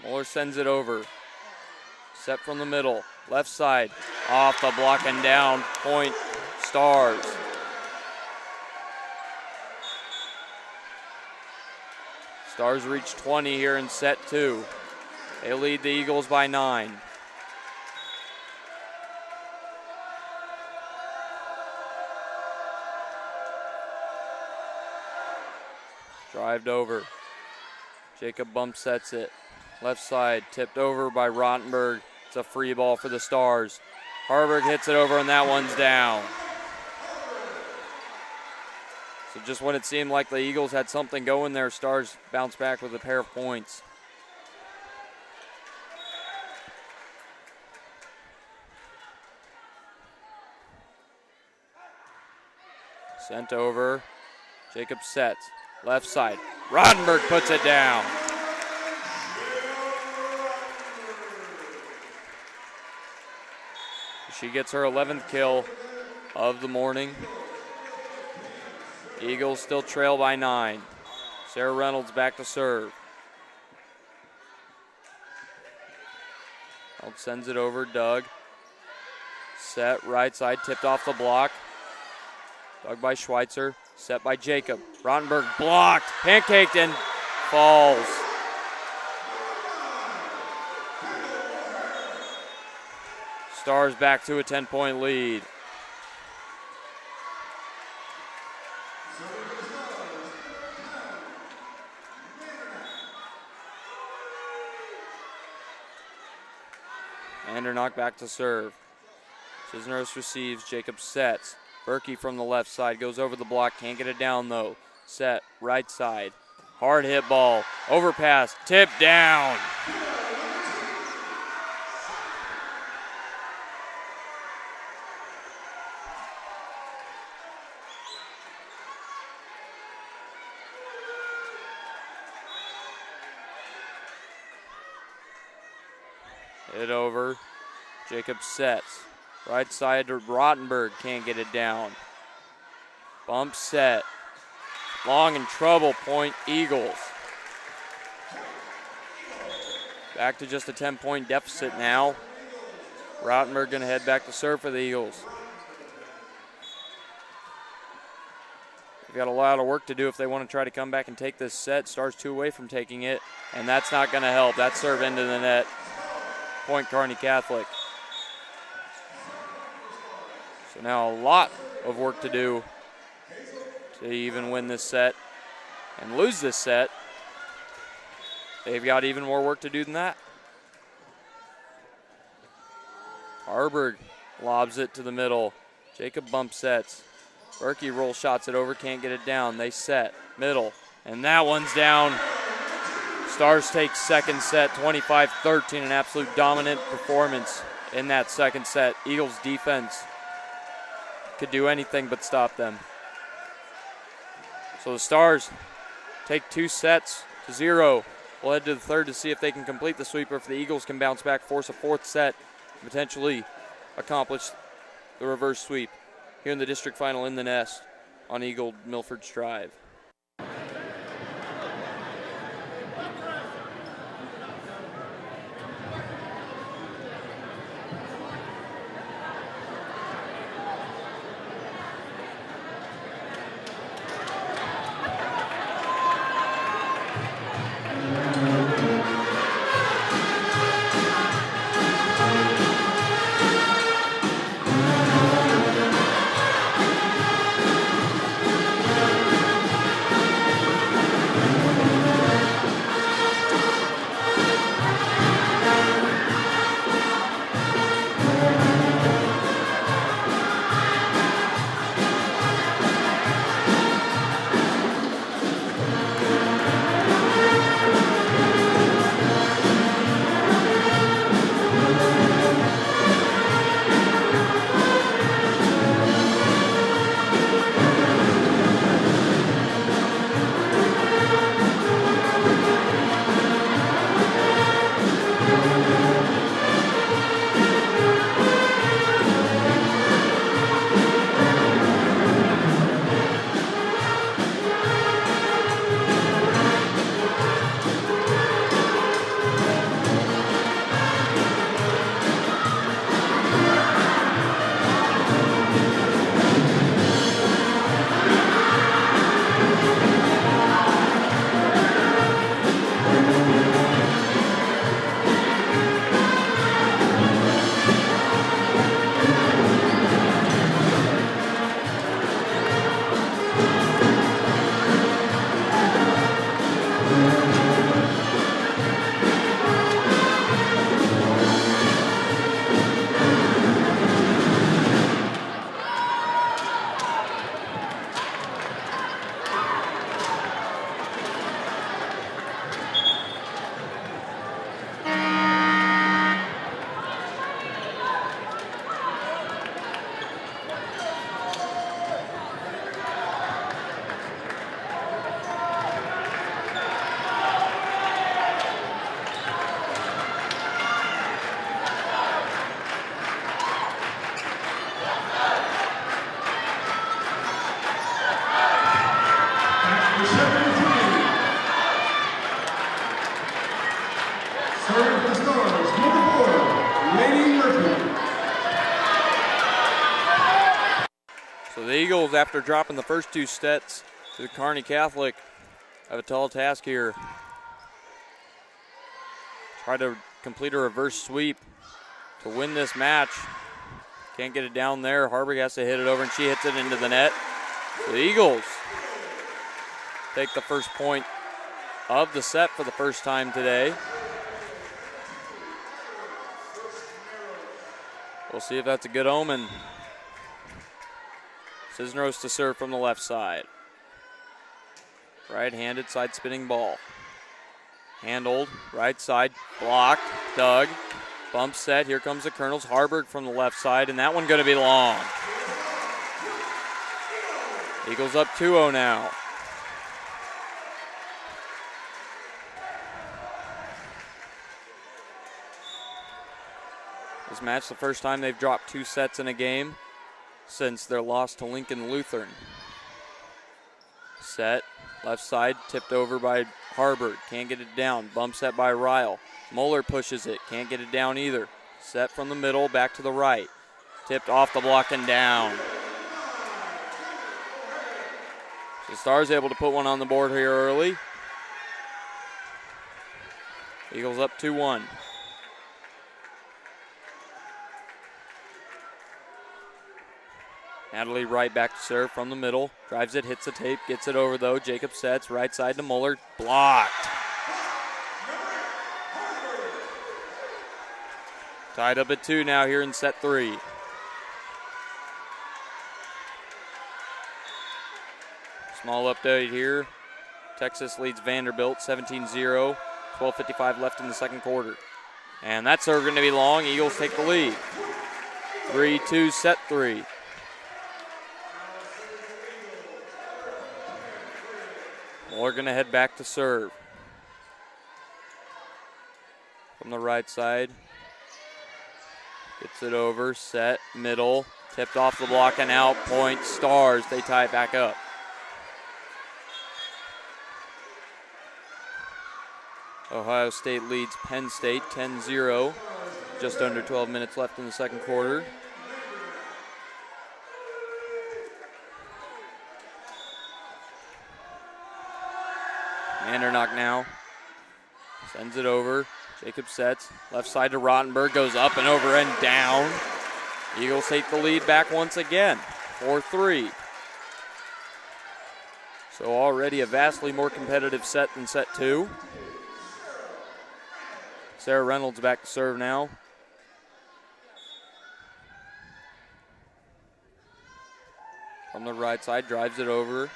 Muller sends it over. Set from the middle. Left side. Off the block and down. Point Stars. Stars reach 20 here in set 2. They lead the Eagles by 9. Drived over. Jacob bump sets it. Left side, tipped over by Rottenberg. It's a free ball for the Stars. Harburg hits it over, and that one's down. So just when it seemed like the Eagles had something going there, Stars bounce back with a pair of points. Sent over. Jacob sets. Left side. Rottenberg puts it down. She gets her 11th kill of the morning. Eagles still trail by 9. Sarah Reynolds back to serve. Reynolds sends it over. Doug. Set right side, tipped off the block. Dug by Schweitzer. Set by Jacob. Rottenberg blocked, pancaked, and falls. Stars back to a 10-point lead. Andernock back to serve. Cisneros receives, Jacob sets. Berkey from the left side goes over the block, can't get it down though. Set, right side. Hard hit ball, overpass, tip down. Hit over. Jacob sets. Right side to Rottenberg. Can't get it down. Bump set. Long in trouble. Point Eagles. Back to just a 10-point deficit now. Rottenberg going to head back to serve for the Eagles. They've got a lot of work to do if they want to try to come back and take this set. Stars 2 away from taking it, and that's not going to help. That serve into the net. Point Kearney Catholic. So now a lot of work to do to even win this set and lose this set. They've got even more work to do than that. Harburg lobs it to the middle. Jacob bump sets. Berkey roll shots it over, can't get it down. They set, middle, and that one's down. Stars take second set, 25-13, an absolute dominant performance in that second set. Eagles defense could do anything but stop them. So the Stars take 2 sets to 0. We'll head to the third to see if they can complete the sweep or if the Eagles can bounce back, force a 4th set, and potentially accomplish the reverse sweep here in the district final in the Nest on Eagle Milford's Drive. So the Eagles, after dropping the first 2 sets to the Kearney Catholic, have a tall task here. Try to complete a reverse sweep to win this match. Can't get it down there. Harburg has to hit it over, and she hits it into the net. So the Eagles take the first point of the set for the first time today. We'll see if that's a good omen. Cisneros to serve from the left side. Right-handed side spinning ball. Handled, right side, blocked, dug, bump set. Here comes the Colonels. Harburg from the left side, and that one going to be long. Eagles up 2-0 now. This match the first time they've dropped 2 sets in a game since their loss to Lincoln Lutheran. Set, left side, tipped over by Harburg, can't get it down. Bump set by Ryle. Muller pushes it, can't get it down either. Set from the middle, back to the right. Tipped off the block and down. The Stars able to put one on the board here early. Eagles up 2-1. Natalie Wright back to serve from the middle. Drives it, hits the tape, gets it over though. Jacob sets, right side to Muller. Blocked. Tied up at 2 now here in set 3. Small update here. Texas leads Vanderbilt 17-0. 12:55 left in the second quarter. And that serve going to be long. Eagles take the lead. 3-2 set 3. Muller going to head back to serve. From the right side. Gets it over, set, middle. Tipped off the block and out. Point Stars. They tie it back up. Ohio State leads Penn State 10-0. Just under 12 minutes left in the second quarter. Andernock now. Sends it over. Jacob sets. Left side to Rottenberg. Goes up and over and down. Eagles take the lead back once again. 4-3. So already a vastly more competitive set than set 2. Sarah Reynolds back to serve now. From the right side, drives it over.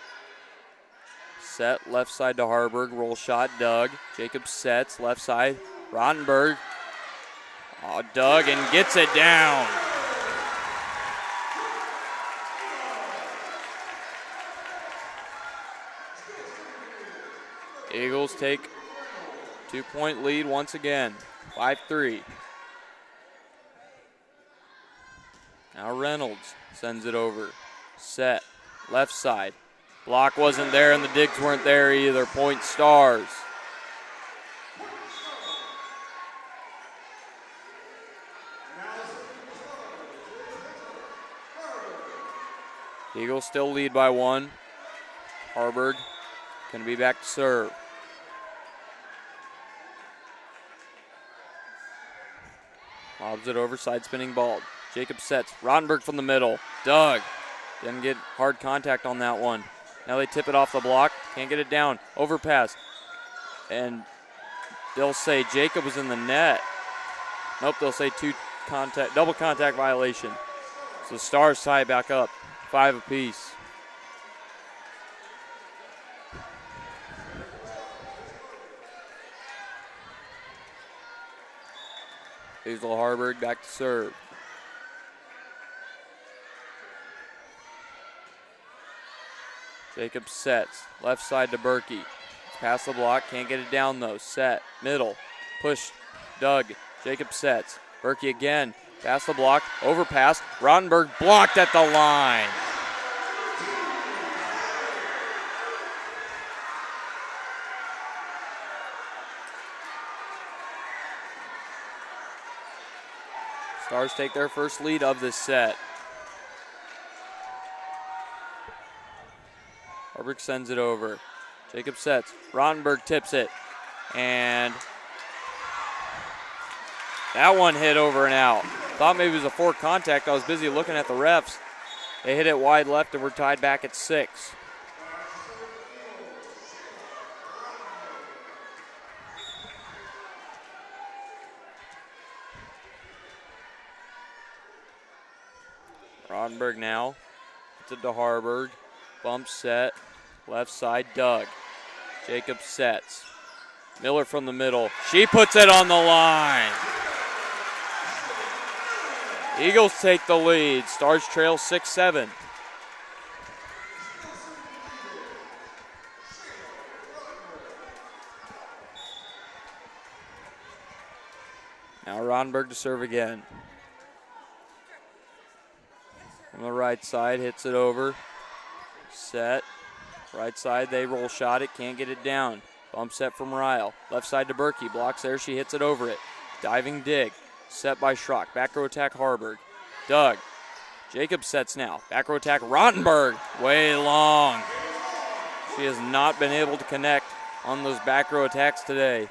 Set, left side to Harburg, roll shot, Doug. Jacob sets, left side, Rottenberg. Oh, Doug and gets it down. Eagles take 2-point lead once again, 5-3. Now Reynolds sends it over. Set, left side. Block wasn't there and the digs weren't there either. Point Stars. Eagles still lead by 1. Harburg going to be back to serve. Lobs it over, side spinning ball. Jacob sets. Rottenberg from the middle. Doug didn't get hard contact on that one. Now they tip it off the block. Can't get it down. Overpass. And they'll say Jacob was in the net. Nope, they'll say double contact violation. So the Stars tie it back up. 5 apiece. Hazel Harburg back to serve. Jacob sets. Left side to Berkey. Pass the block. Can't get it down though. Set. Middle. Push. Doug. Jacob sets. Berkey again. Pass the block. Overpass. Rottenberg blocked at the line. Stars take their first lead of this set. Harburg sends it over. Jacob sets. Rottenberg tips it. And that one hit over and out. Thought maybe it was a 4 contact. I was busy looking at the refs. They hit it wide left and we're tied back at 6. Rottenberg now. It's it to Harburg. Bump set. Left side, Doug. Jacob sets. Miller from the middle. She puts it on the line. Eagles take the lead. Stars trail 6-7. Now Rottenberg to serve again. right side, hits it over. Set. Right side, they roll shot it, can't get it down. Bump set from Ryle. Left side to Berkey, blocks there, she hits it over it. Diving dig, set by Schrock. Back row attack, Harburg. Doug. Jacob sets now. Back row attack, Rottenberg. Way long. She has not been able to connect on those back row attacks today.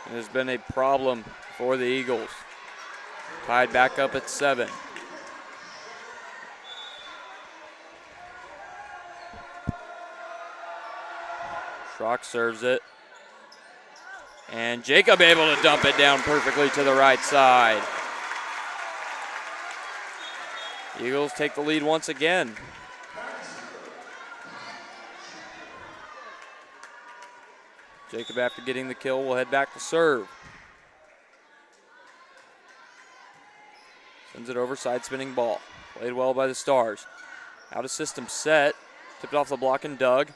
It has been a problem for the Eagles. Tied back up at 7. Schrock serves it. And Jacob able to dump it down perfectly to the right side. Eagles take the lead once again. Jacob, after getting the kill, will head back to serve. Sends it over, side spinning ball. Played well by the Stars. Out of system set. Tipped off the block and Doug.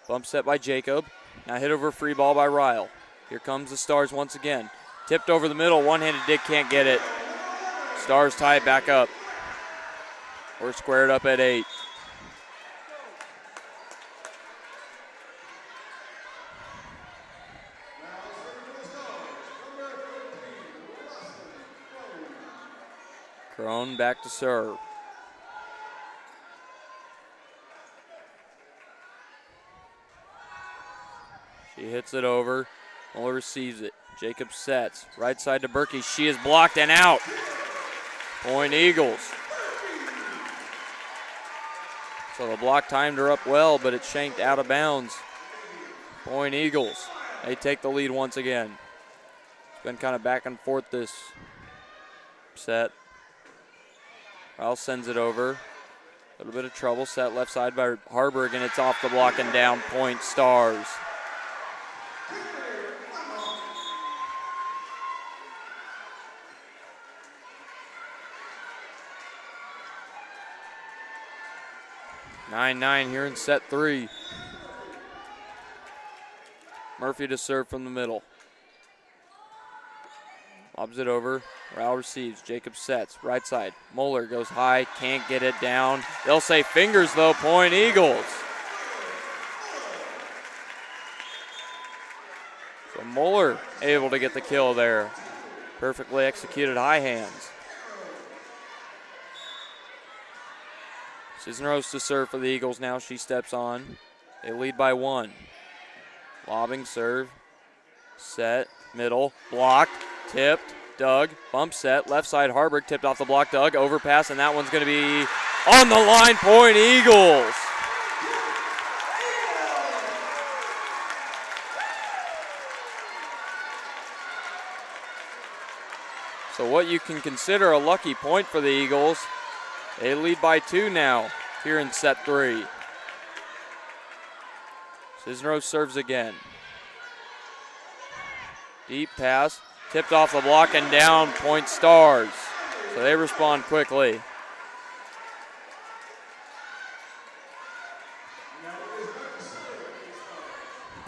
Bump set by Jacob. Now hit over free ball by Ryle. Here comes the Stars once again. Tipped over the middle, one-handed dig, can't get it. Stars tie it back up. We're squared up at 8. Crone back to serve. She hits it over. Muller receives it. Jacob sets. Right side to Berkey. She is blocked and out. Point Eagles. So the block timed her up well, but it shanked out of bounds. Point Eagles. They take the lead once again. It's been kind of back and forth this set. Ryle sends it over. A little bit of trouble. Set left side by Harburg, and it's off the block and down. Point Stars. 9-9 here in set 3. Murphy to serve from the middle. Lobs it over. Ryle receives. Jacob sets. Right side. Muller goes high. Can't get it down. They'll say fingers though. Point Eagles. So Muller able to get the kill there. Perfectly executed high hands. Cisneros to serve for the Eagles now. She steps on. They lead by 1. Lobbing serve. Set. Middle. Blocked. Tipped. Doug. Bump set. Left side Harburg. Tipped off the block. Doug. Overpass. And that one's going to be on the line. Point Eagles. So what you can consider a lucky point for the Eagles. They lead by 2 now here in set 3. Cisneros serves again. Deep pass, tipped off the block and down. Point Stars. So they respond quickly.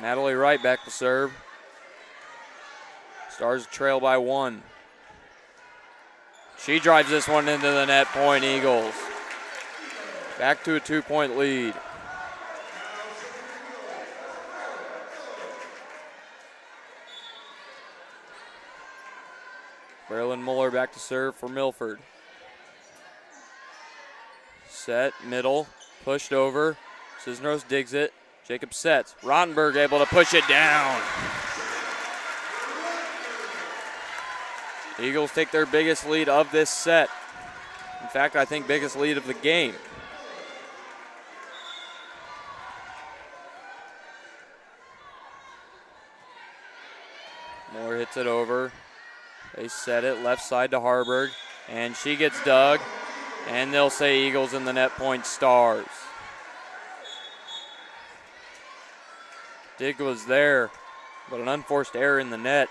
Natalie Wright back to serve. Stars trail by 1. She drives this one into the net. Point Eagles. Back to a 2-point lead. Braylon Muller back to serve for Milford. Set, middle, pushed over. Cisneros digs it. Jacob sets. Rottenberg able to push it down. Eagles take their biggest lead of this set. In fact, I think biggest lead of the game. Moore hits it over. They set it left side to Harburg, and she gets dug, and they'll say Eagles in the net. Point Stars. Dig was there, but an unforced error in the net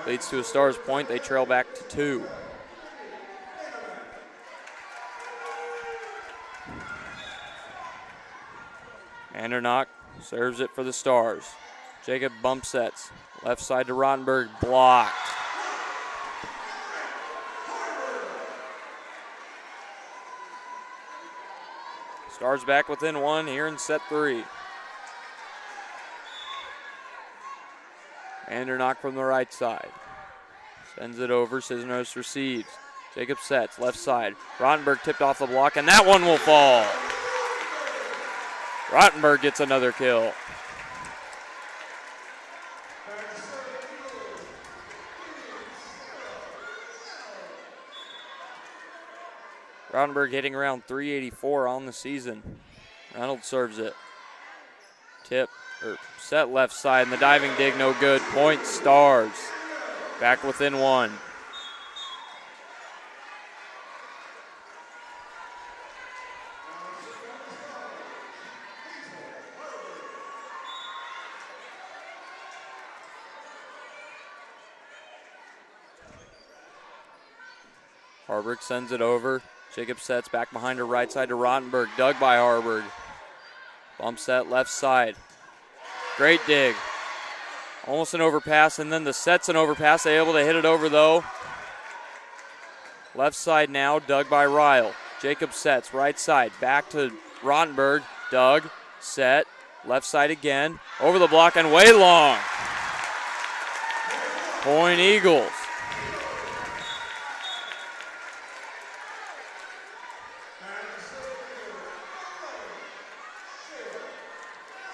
leads to a Stars point. They trail back to 2. Andernock serves it for the Stars. Jacob bump sets. Left side to Rottenberg, blocked. Stars back within one here in set 3. Andernock from the right side. Sends it over, Cisneros receives. Jacob sets, left side. Rottenberg tipped off the block, and that one will fall. Rottenberg gets another kill. Rottenberg hitting around 384 on the season. Reynolds serves it. Set left side, and the diving dig no good. Point Stars. Back within one. Harburg sends it over. Jacob sets back behind her right side to Rottenberg. Dug by Harburg. Bump set left side. Great dig. Almost an overpass, and then the set's an overpass. They able to hit it over, though. Left side now, dug by Ryle. Jacob sets, right side, back to Rottenberg. Dug, set, left side again. Over the block and way long. Point Eagles.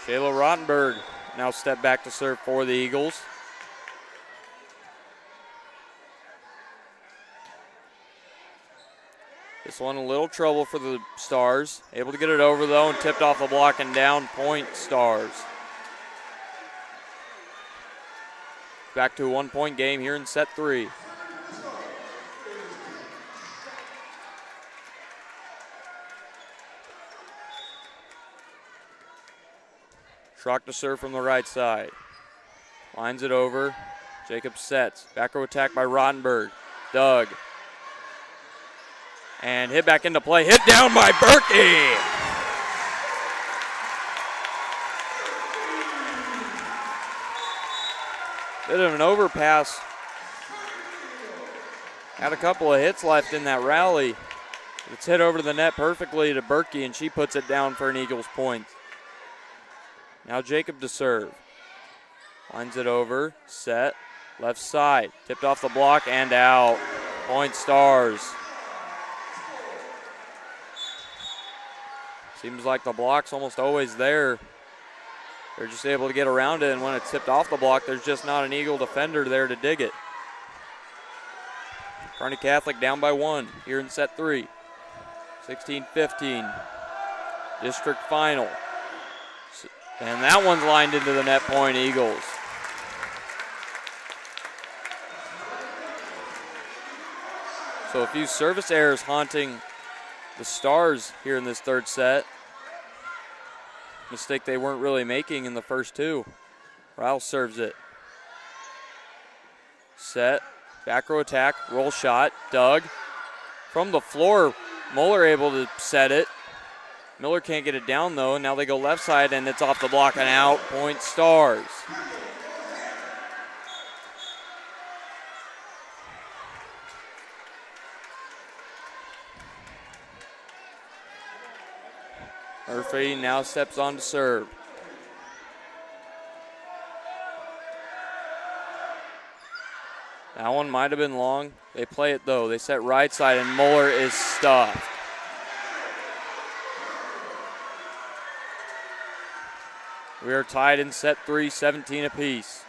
Shayla Rottenberg now step back to serve for the Eagles. This one a little trouble for the Stars. Able to get it over though and tipped off the block and down. Point Stars. Back to a 1-point game here in set 3. Schrock to serve from the right side. Lines it over. Jacob sets. Back row attack by Rottenberg. Dug. And hit back into play. Hit down by Berkey. Bit of an overpass. Had a couple of hits left in that rally. It's hit over the net perfectly to Berkey, and she puts it down for an Eagles point. Now Jacob to serve. Lines it over, set, left side. Tipped off the block and out. Point Stars. Seems like the block's almost always there. They're just able to get around it, and when it's tipped off the block, there's just not an Eagle defender there to dig it. Kearney Catholic down by 1 here in set 3. 16-15. District final. And that one's lined into the net. Point Eagles. So a few service errors haunting the Stars here in this third set. Mistake they weren't really making in the first two. Ryle serves it. Set, back row attack, roll shot, dug. From the floor, Muller able to set it. Miller can't get it down though, and now they go left side and it's off the block and out. Point Stars. Murphy now steps on to serve. That one might have been long. They play it though. They set right side and Muller is stuffed. We are tied in set 3, 17 apiece.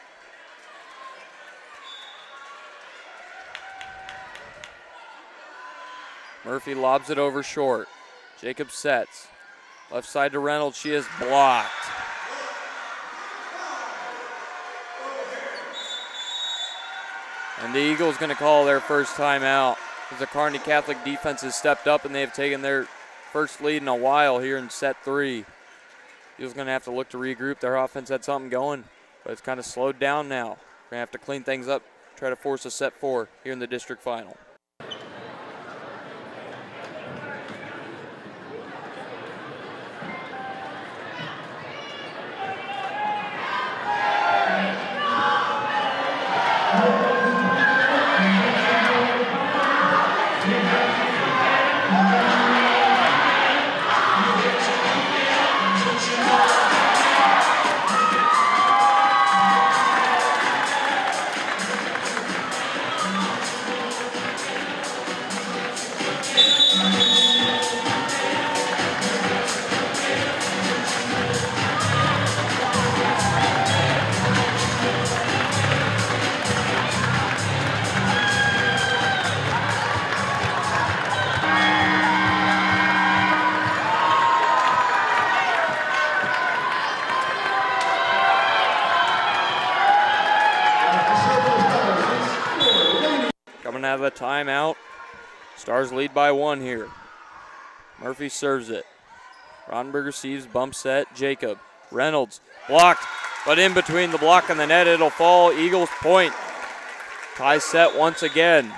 Murphy lobs it over short. Jacob sets. Left side to Reynolds. She is blocked. And the Eagles going to call their first timeout as the Kearney Catholic defense has stepped up and they have taken their first lead in a while here in set 3. Eagles going to have to look to regroup. Their offense had something going, but it's kind of slowed down now. Going to have to clean things up, try to force a set 4 here in the district final. have a timeout. Stars lead by 1 here. Murphy serves it. Rottenberg receives, bump set, Jacob. Reynolds blocked, but in between the block and the net, it'll fall. Eagles point. Tie set once again.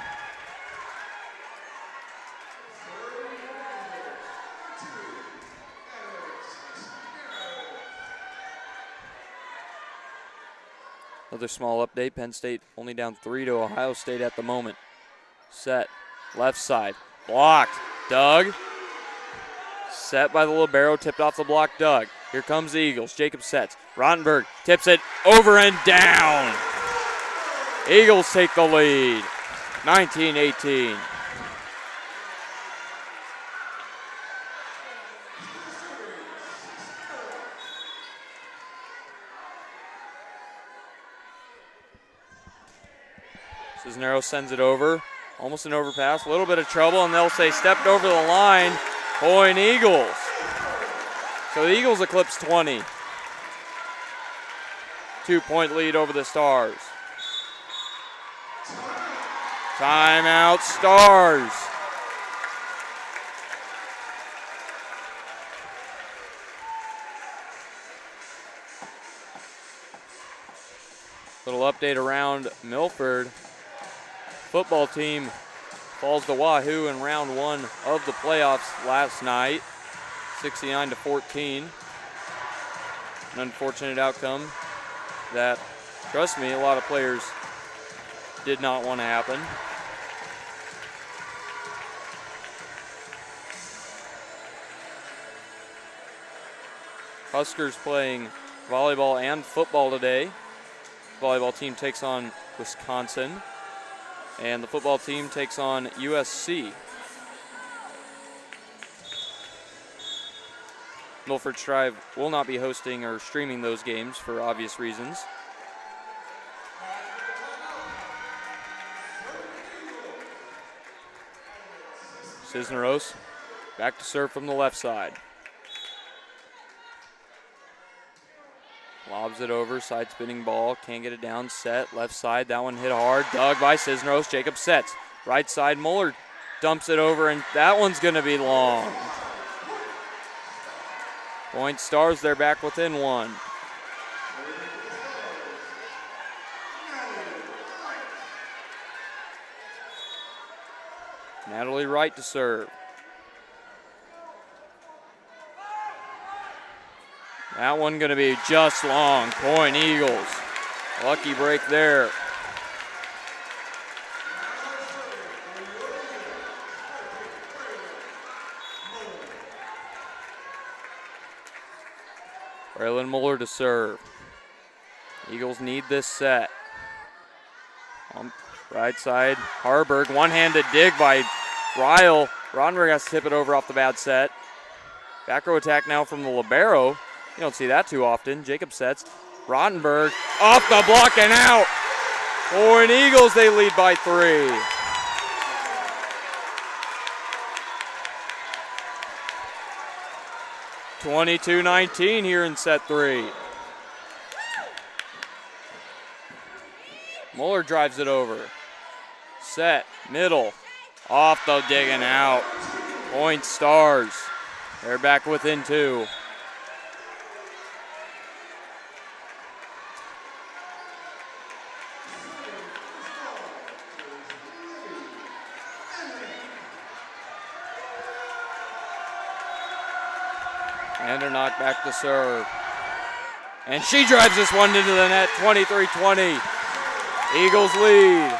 Another small update. Penn State only down 3 to Ohio State at the moment. Set, left side, blocked. Doug. Set by the libero, tipped off the block, Doug. Here comes the Eagles. Jacob sets. Rottenberg tips it over and down. Eagles take the lead, 19-18. Cisneros sends it over. Almost an overpass, a little bit of trouble, and they'll say stepped over the line. Point Eagles. So the Eagles eclipse 20. 2-point lead over the Stars. Timeout, Stars. Little update around Milford. Football team falls to Wahoo in round 1 of the playoffs last night, 69-14. An unfortunate outcome that, trust me, a lot of players did not want to happen. Huskers playing volleyball and football today. Volleyball team takes on Wisconsin, and the football team takes on USC. Milford Strive will not be hosting or streaming those games for obvious reasons. Cisneros back to serve from the left side. Lobs it over, side spinning ball, can't get it down, set, left side, that one hit hard, dug by Cisneros, Jacob sets. Right side, Muller dumps it over, and that one's gonna be long. Point Stars, they're back within 1. Natalie Wright to serve. That one gonna be just long. Point Eagles. Lucky break there. Braylon Muller to serve. Eagles need this set. On right side, Harburg. One-handed dig by Ryle. Rottenberg has to tip it over off the bad set. Back row attack now from the libero. You don't see that too often. Jacob sets. Rottenberg off the block and out. Point Eagles, they lead by 3. (22-19) here in set 3. Muller drives it over. Set, middle, off the dig and out. Point Stars. They're back within 2. Andernock back to serve. And she drives this one into the net, 23-20. Eagles lead.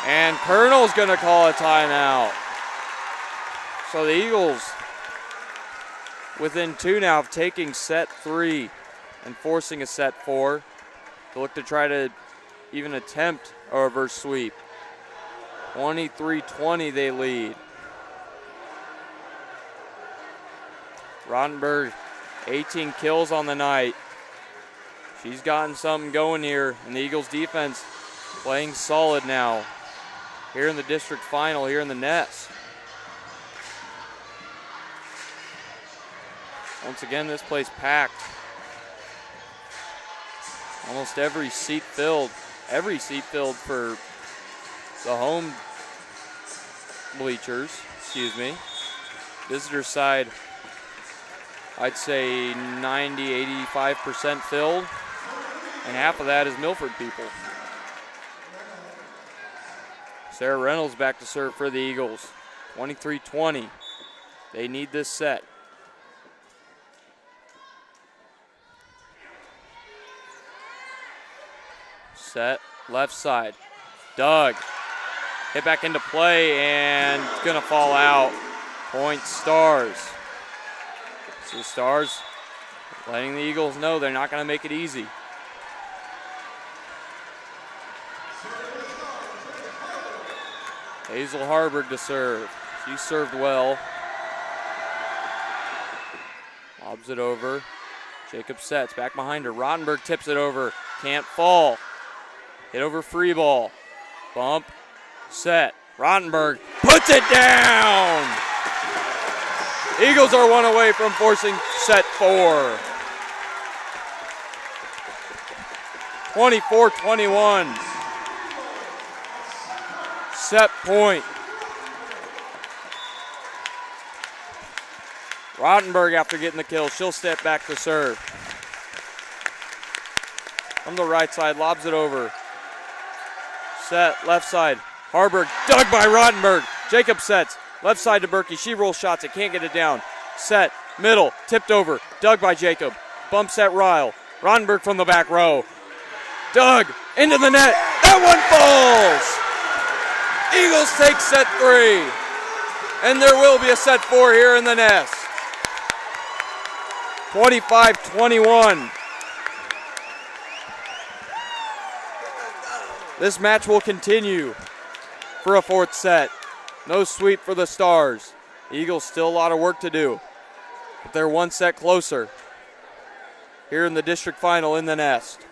And Colonel's gonna call a timeout. So the Eagles within 2 now of taking set 3 and forcing a set 4 to look to try to even attempt a reverse sweep. 23-20 they lead. Rottenberg, 18 kills on the night. She's gotten something going here, and the Eagles defense playing solid now. Here in the district final, here in the Nest. Once again, this place packed. Almost every seat filled. Every seat filled for the home bleachers, excuse me. Visitor side, I'd say 90, 85% filled. And half of that is Milford people. Sarah Reynolds back to serve for the Eagles. 23-20. They need this set. Set, left side. Doug, hit back into play and it's gonna fall out. Point Stars. So the Stars letting the Eagles know they're not gonna make it easy. Hazel Harburg to serve. She served well. Lobs it over. Jacob sets back behind her. Rottenberg tips it over. Can't fall. Hit over free ball. Bump. Set. Rottenberg puts it down. Eagles are one away from forcing set 4. 24-21. Set point. Rottenberg after getting the kill, she'll step back to serve. From the right side, lobs it over. Set, left side. Harburg, dug by Rottenberg. Jacob sets, left side to Berkey. She rolls shots, it can't get it down. Set, middle, tipped over, dug by Jacob. Bump set Ryle. Rottenberg from the back row. Dug, into the net. That one falls. Eagles take set 3. And there will be a set 4 here in the nest. 25-21. This match will continue for a 4th set. No sweep for the Stars. The Eagles still a lot of work to do, but they're 1 set closer here in the district final in the nest.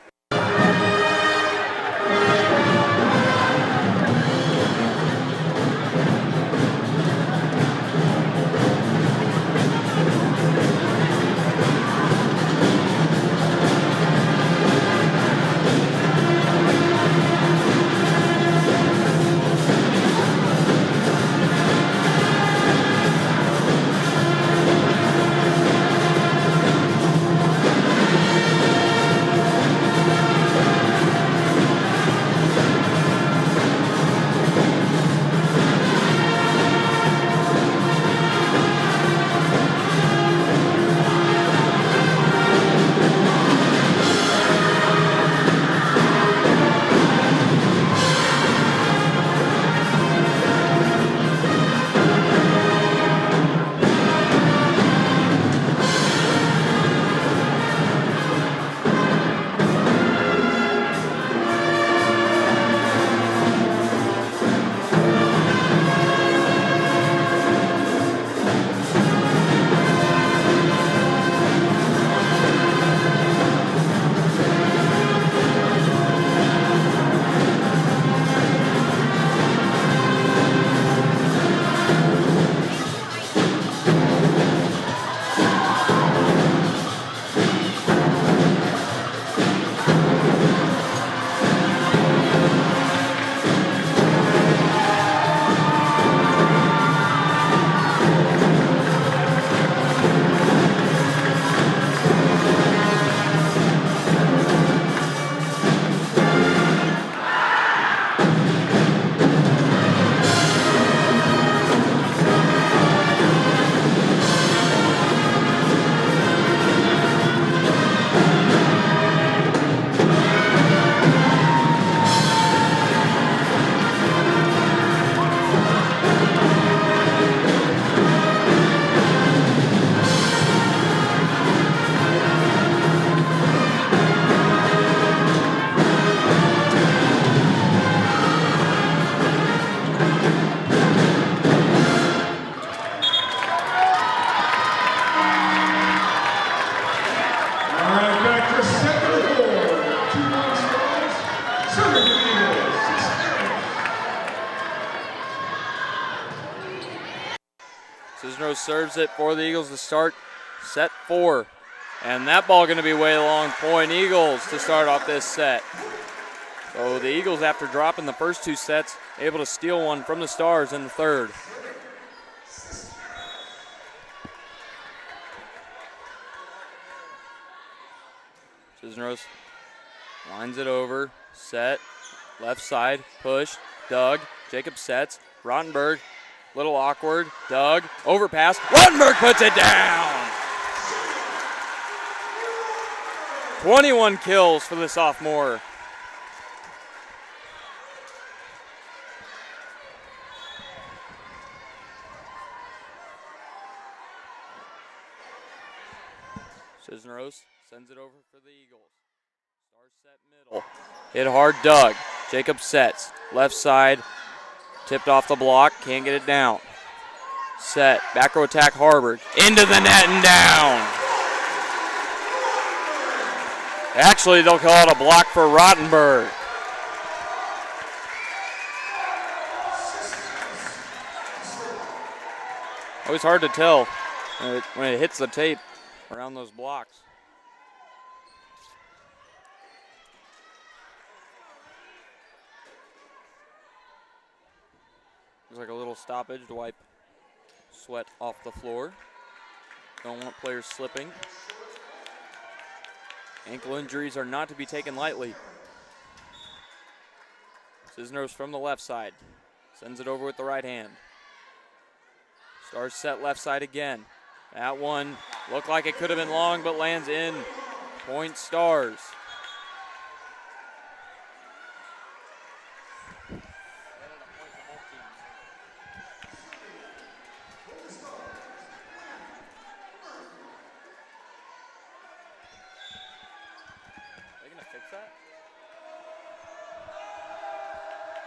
Serves it for the Eagles to start Set 4. And that ball going to be way long. Point Eagles to start off this set. So the Eagles, after dropping the first 2 sets, able to steal one from the Stars in the third. Cisneros lines it over. Set. Left side. Push. Doug. Jacob sets. Rottenberg. Little awkward. Doug. Overpass. Rottenberg puts it down. 21 kills for the sophomore. Cisneros sends it over for the Eagles. Stars set middle. Hit hard, Doug. Jacob sets. Left side. Tipped off the block. Can't get it down. Set. Back row attack, Harburg. Into the net and down. Actually, they'll call it a block for Rottenberg. Always hard to tell when it hits the tape around those blocks. Looks like a little stoppage to wipe sweat off the floor. Don't want players slipping. Ankle injuries are not to be taken lightly. Cisneros from the left side. Sends it over with the right hand. Stars set left side again. That one looked like it could have been long, but lands in. Point Stars.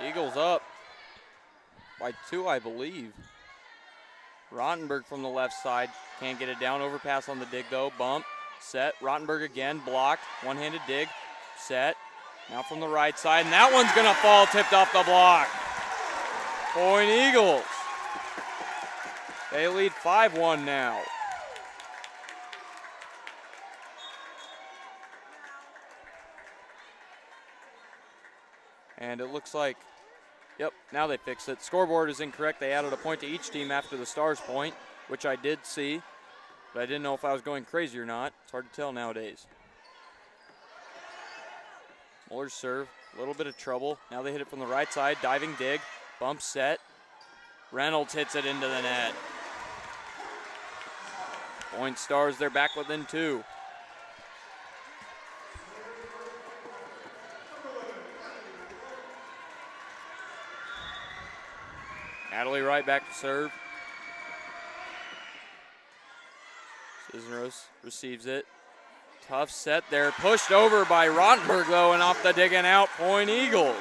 Eagles up by 2, I believe. Rottenberg from the left side. Can't get it down. Overpass on the dig, though. Bump. Set. Rottenberg again. Blocked. One-handed dig. Set. Now from the right side. And that one's going to fall. Tipped off the block. Point Eagles. They lead 5-1 now. And it looks like, yep, now they fixed it. Scoreboard is incorrect. They added a point to each team after the Stars point, which I did see, but I didn't know if I was going crazy or not. It's hard to tell nowadays. Muller's serve, a little bit of trouble. Now they hit it from the right side. Diving dig, bump set. Reynolds hits it into the net. Point Stars, they're back within 2. Natalie Wright back to serve. Cisneros receives it. Tough set there. Pushed over by Rottenberg, though, and off the dig and out. Point Eagles.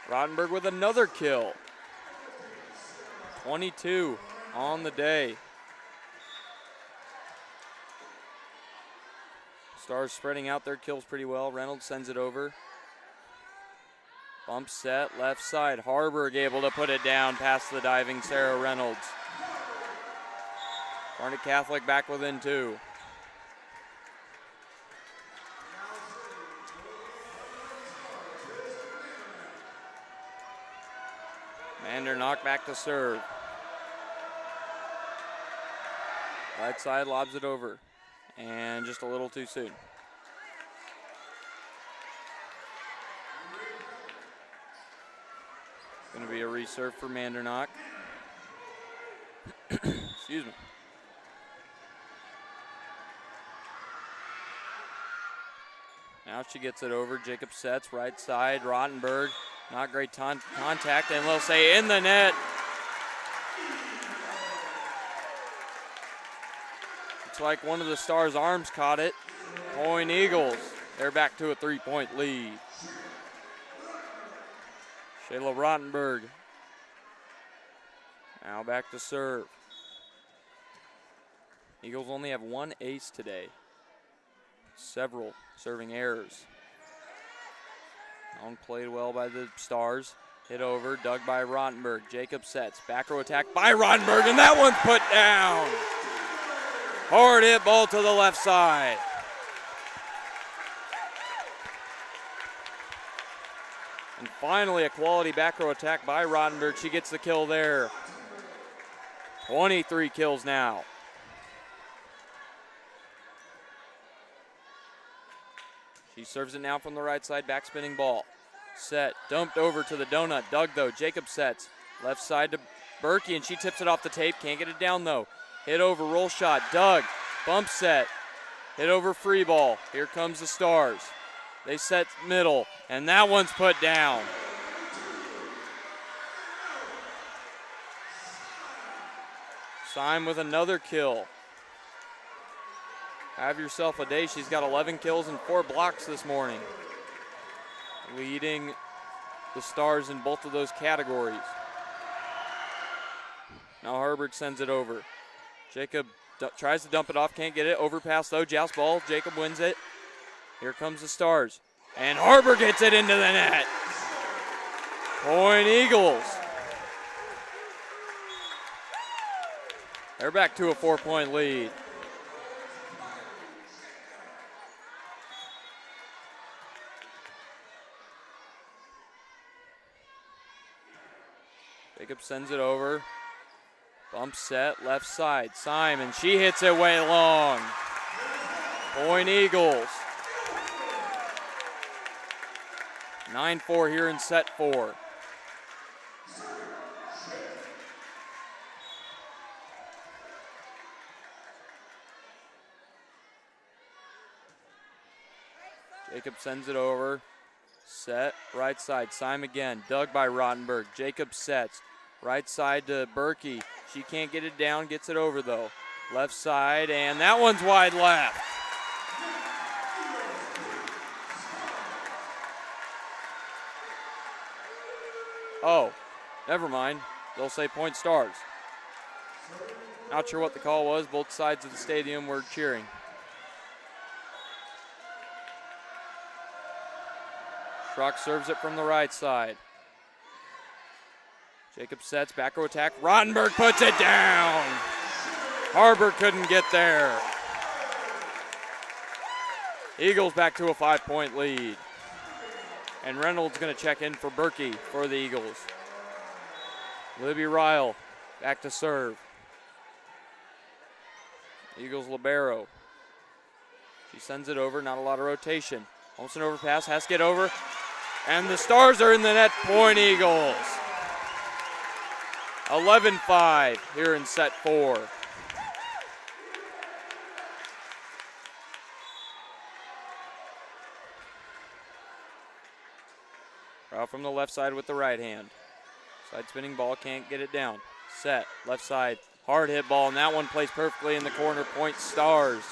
Rottenberg with another kill. 22 on the day. Stars spreading out their kills pretty well. Reynolds sends it over. Bump set, left side. Harburg able to put it down past the diving Sarah Reynolds. Kearney Catholic back within 2. Mandernock back to serve. Right side lobs it over. And just a little too soon. Going to be a reserve for Mandernock. Excuse me. Now she gets it over. Jacob sets right side. Rottenberg, not great contact, and they'll say in the net. It's like one of the Stars' arms caught it. Point Eagles, they're back to a 3-point lead. Shayla Rottenberg now back to serve. Eagles only have 1 ace today. Several serving errors. Played well by the Stars. Hit over, dug by Rottenberg. Jacob sets, back row attack by Rottenberg, and that one's put down. Hard hit ball to the left side. And finally a quality back row attack by Rottenberg. She gets the kill there. 23 kills now. She serves it now from the right side, back spinning ball. Set, dumped over to the donut. Dug though, Jacob sets. Left side to Berkey, and she tips it off the tape. Can't get it down though. Hit over, roll shot, Dug. Bump set, hit over free ball. Here comes the Stars. They set middle, and that one's put down. Syme with another kill. Have yourself a day. She's got 11 kills and 4 blocks this morning, leading the Stars in both of those categories. Now Harburg sends it over. Jacob tries to dump it off, can't get it. Overpass though, joust ball. Jacob wins it. Here comes the Stars. And Harburg gets it into the net. Point Eagles. They're back to a 4-point lead. Jacob sends it over. Bump set, left side. Syme, she hits it way long. Point Eagles. 9-4 here in set 4. Jacob sends it over. Set, right side. Syme again. Dug by Rottenberg. Jacob sets. Right side to Berkey. She can't get it down, gets it over though. Left side, and that one's wide left. Oh, never mind. They'll say point Stars. Not sure what the call was. Both sides of the stadium were cheering. Schrock serves it from the right side. Jacob sets, back row attack. Rottenberg puts it down. Harburg couldn't get there. Eagles back to a 5-point lead. And Reynolds going to check in for Berkey for the Eagles. Libby Ryle back to serve. Eagles libero. She sends it over, not a lot of rotation. Almost an overpass, has to get over. And the Stars are in the net, Point Eagles. 11-5 here in set 4. Out from the left side with the right hand. Side spinning ball, can't get it down. Set, left side, hard hit ball, and that one plays perfectly in the corner. Point Stars.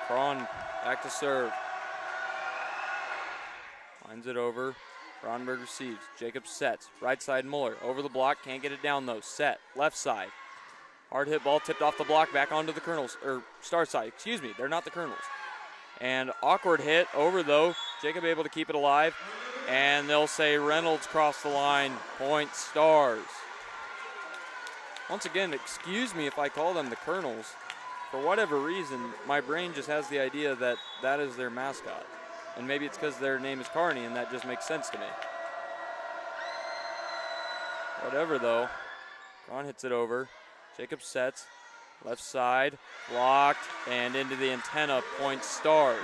Cron back to serve. Lines it over. Rottenberg receives. Jacob sets. Right side Muller. Over the block. Can't get it down though. Set. Left side. Hard hit ball tipped off the block. Back onto the Colonels. Or Star side. Excuse me. They're not the Colonels. And awkward hit over though. Jacob able to keep it alive. And they'll say Reynolds crossed the line. Point Stars. Once again, excuse me if I call them the Colonels. For whatever reason, my brain just has the idea that that is their mascot. And maybe it's because their name is Kearney, and that just makes sense to me. Whatever, though. Ron hits it over. Jacob sets. Left side. Blocked. And into the antenna. Point Stars.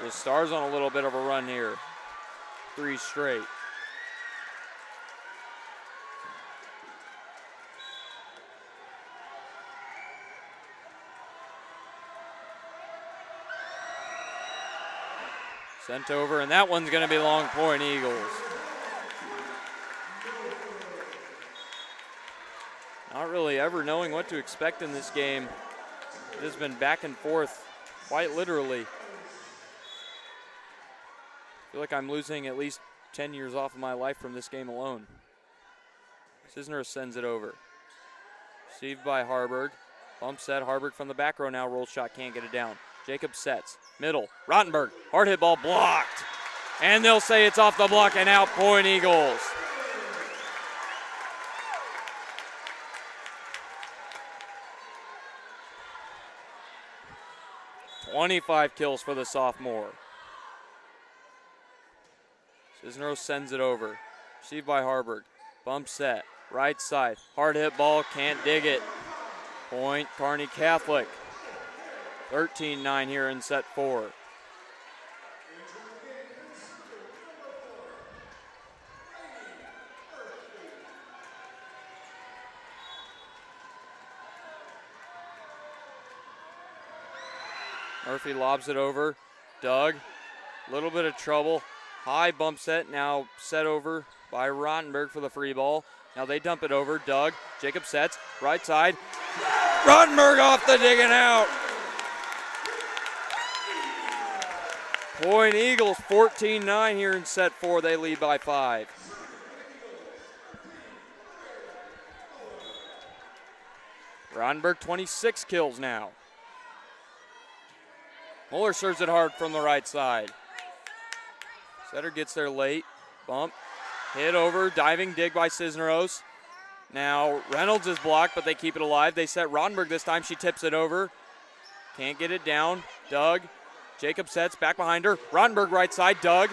So Stars on a little bit of a run here. 3 straight. Sent over, and that one's going to be long. Point Eagles. Not really ever knowing what to expect in this game. It has been back and forth, quite literally. feel like I'm losing at least 10 years off of my life from this game alone. Cisneros sends it over. Received by Harburg. Bump set, Harburg from the back row now, roll shot, can't get it down. Jacob sets, middle, Rottenberg, hard hit ball blocked. And they'll say it's off the block and out, point Eagles. "25 kills for the sophomore. Cisneros sends it over. Received by Harburg. Bump set, right side, hard hit ball, can't dig it. Point Kearney Catholic. 13-9 here in set 4. Murphy lobs it over. Doug, a little bit of trouble. High bump set, now set over by Rottenberg for the free ball. Now they dump it over. Doug, Jacob sets, right side. Rottenberg off the dig and out. Point Eagles, 14-9 here in set 4. They lead by 5. Rottenberg, 26 kills now. Muller serves it hard from the right side. Setter gets there late. Bump. Hit over. Diving dig by Cisneros. Now Reynolds is blocked, but they keep it alive. They set Rottenberg this time. She tips it over. Can't get it down. Doug. Jacob sets. Back behind her. Rottenberg right side. Doug.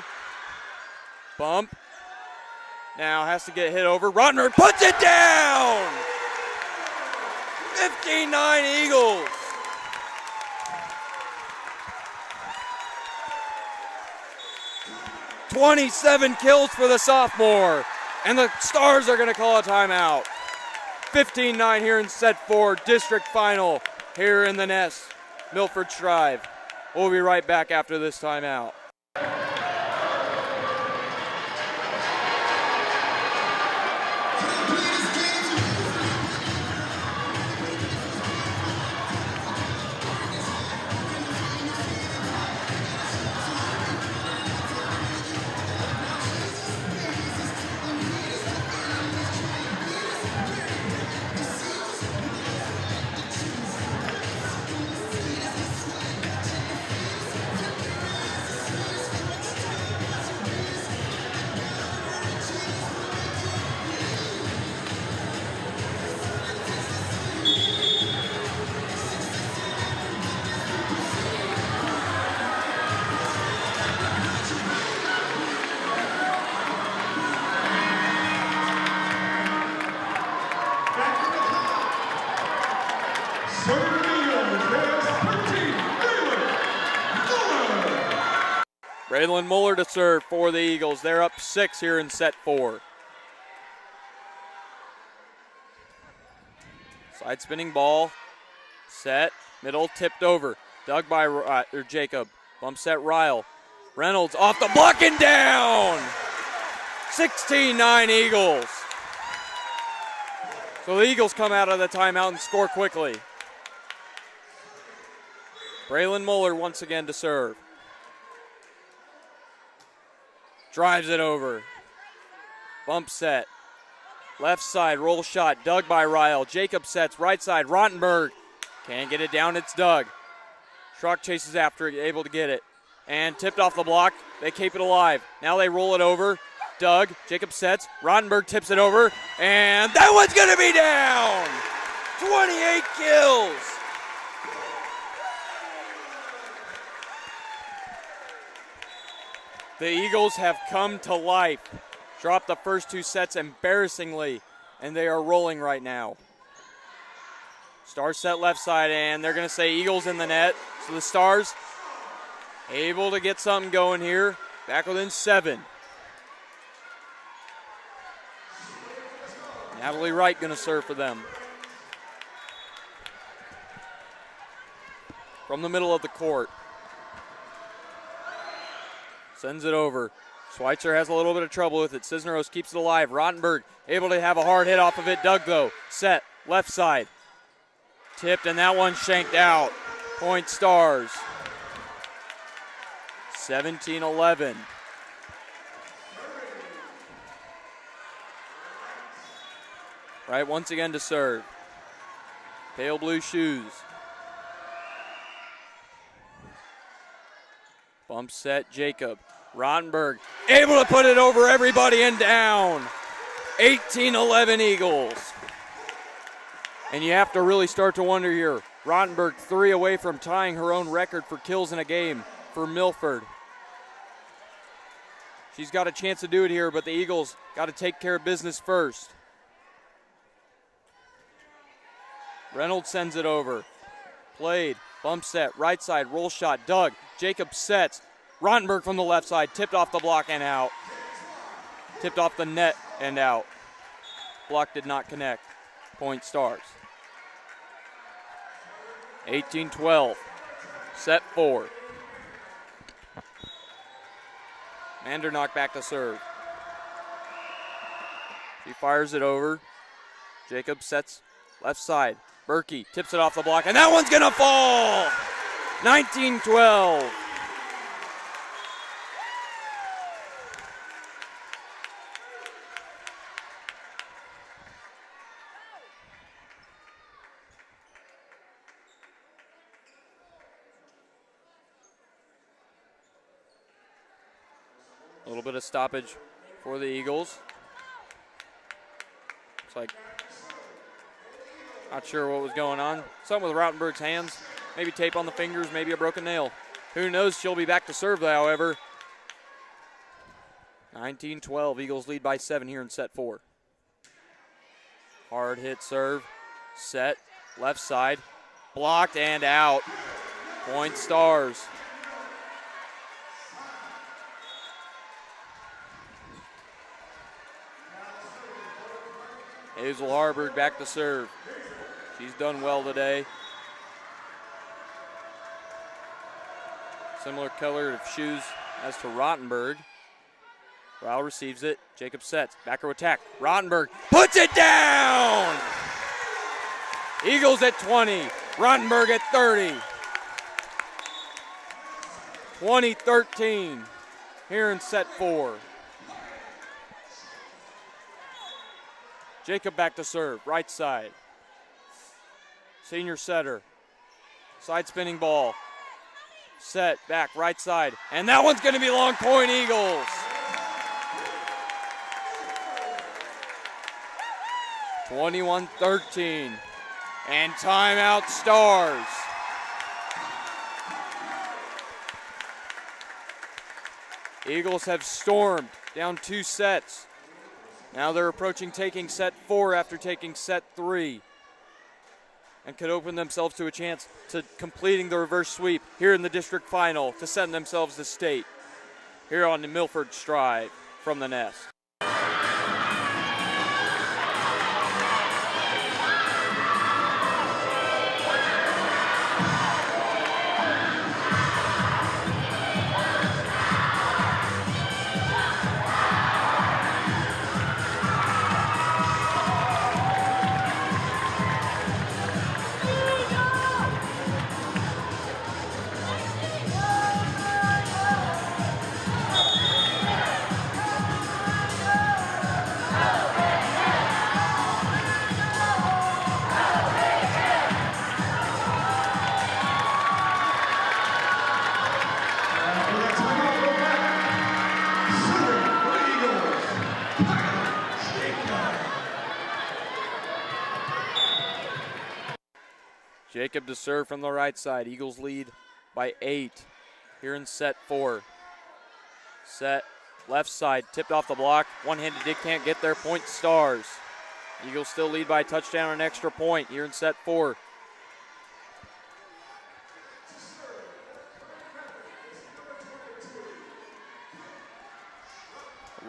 Bump. Now has to get hit over. Rottenberg puts it down! 15-9 Eagles. "27 kills for the sophomore, and the Stars are going to call a timeout. 15-9 here in set 4, district final here in the Nest, Milford Strive. We'll be right back after this timeout. Braylon Muller to serve for the Eagles. They're up 6 here in set 4. Side spinning ball. Set. Middle tipped over. Dug by Jacob. Bump set Ryle. Reynolds off the block and down! 16-9 Eagles. So the Eagles come out of the timeout and score quickly. Braylon Muller once again to serve. Drives it over. Bump set. Left side, roll shot. Dug by Ryle. Jacob sets, right side. Rottenberg. Can't get it down, it's Dug. Schrock chases after it, able to get it. And tipped off the block. They keep it alive. Now they roll it over. Dug, Jacob sets. Rottenberg tips it over. And that one's going to be down! 28 kills! The Eagles have come to life. Dropped the first 2 sets embarrassingly, and they are rolling right now. Stars set left side, and they're going to say Eagles in the net. So the Stars able to get something going here. Back within 7. Natalie Wright going to serve for them. From the middle of the court. Sends it over. Schweitzer has a little bit of trouble with it. Cisneros keeps it alive. Rottenberg able to have a hard hit off of it. Dug though. Set. Left side. Tipped and that one shanked out. Point Stars. 17-11. Right, once again to serve. Pale blue shoes. Bump set, Jacob. Rottenberg able to put it over everybody and down. 18-11 Eagles. And you have to really start to wonder here. Rottenberg 3 away from tying her own record for kills in a game for Milford. She's got a chance to do it here, but the Eagles got to take care of business first. Reynolds sends it over. Played, bump set, right side, roll shot, dug. Jacob sets. Rottenberg from the left side, tipped off the block and out. Tipped off the net and out. Block did not connect. Point Stars. 18-12. Set 4. Mandernock back to serve. She fires it over. Jacob sets left side. Berkey tips it off the block, and that one's gonna fall! 19-12. A little bit of stoppage for the Eagles. Looks like, not sure what was going on. Something with Rottenberg's hands. Maybe tape on the fingers, maybe a broken nail. Who knows? She'll be back to serve, however. 19-12. Eagles lead by 7 here in set 4. Hard hit serve. Set. Left side. Blocked and out. Point Stars. Hazel Harburg back to serve. She's done well today. Similar color of shoes as to Rottenberg. Ryle receives it. Jacob sets. Back row attack. Rottenberg puts it down! Eagles at 20. Rottenberg at 30. 20-13 here in set 4. Jacob back to serve, right side. Senior setter. Side spinning ball. Set, back, right side. And that one's going to be long point Eagles. (21-13). And timeout Stars. Eagles have stormed down 2 sets. Now they're approaching taking set 4 after taking set 3. And could open themselves to a chance to completing the reverse sweep here in the district final to send themselves to state. Here on the Milford Strive from the Nest. Jacob to serve from the right side. Eagles lead by 8 here in set 4. Set, left side, tipped off the block. One-handed dig can't get there. Point Stars. Eagles still lead by a touchdown and an extra point here in set 4.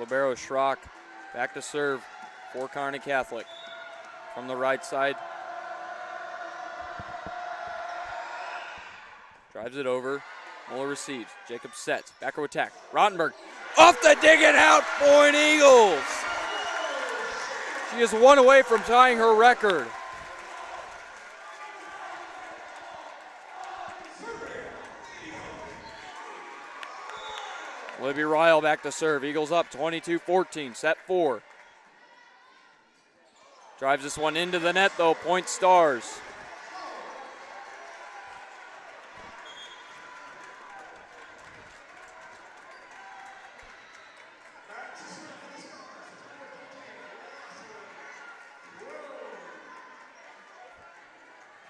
Libero Schrock back to serve for Kearney Catholic. From the right side. Drives it over. Muller receives. Jacob sets. Back row attack. Rottenberg off the dig and out. Point Eagles. She is 1 away from tying her record. Libby Ryle back to serve. Eagles up 22-14. Set 4. Drives this one into the net though, point Stars.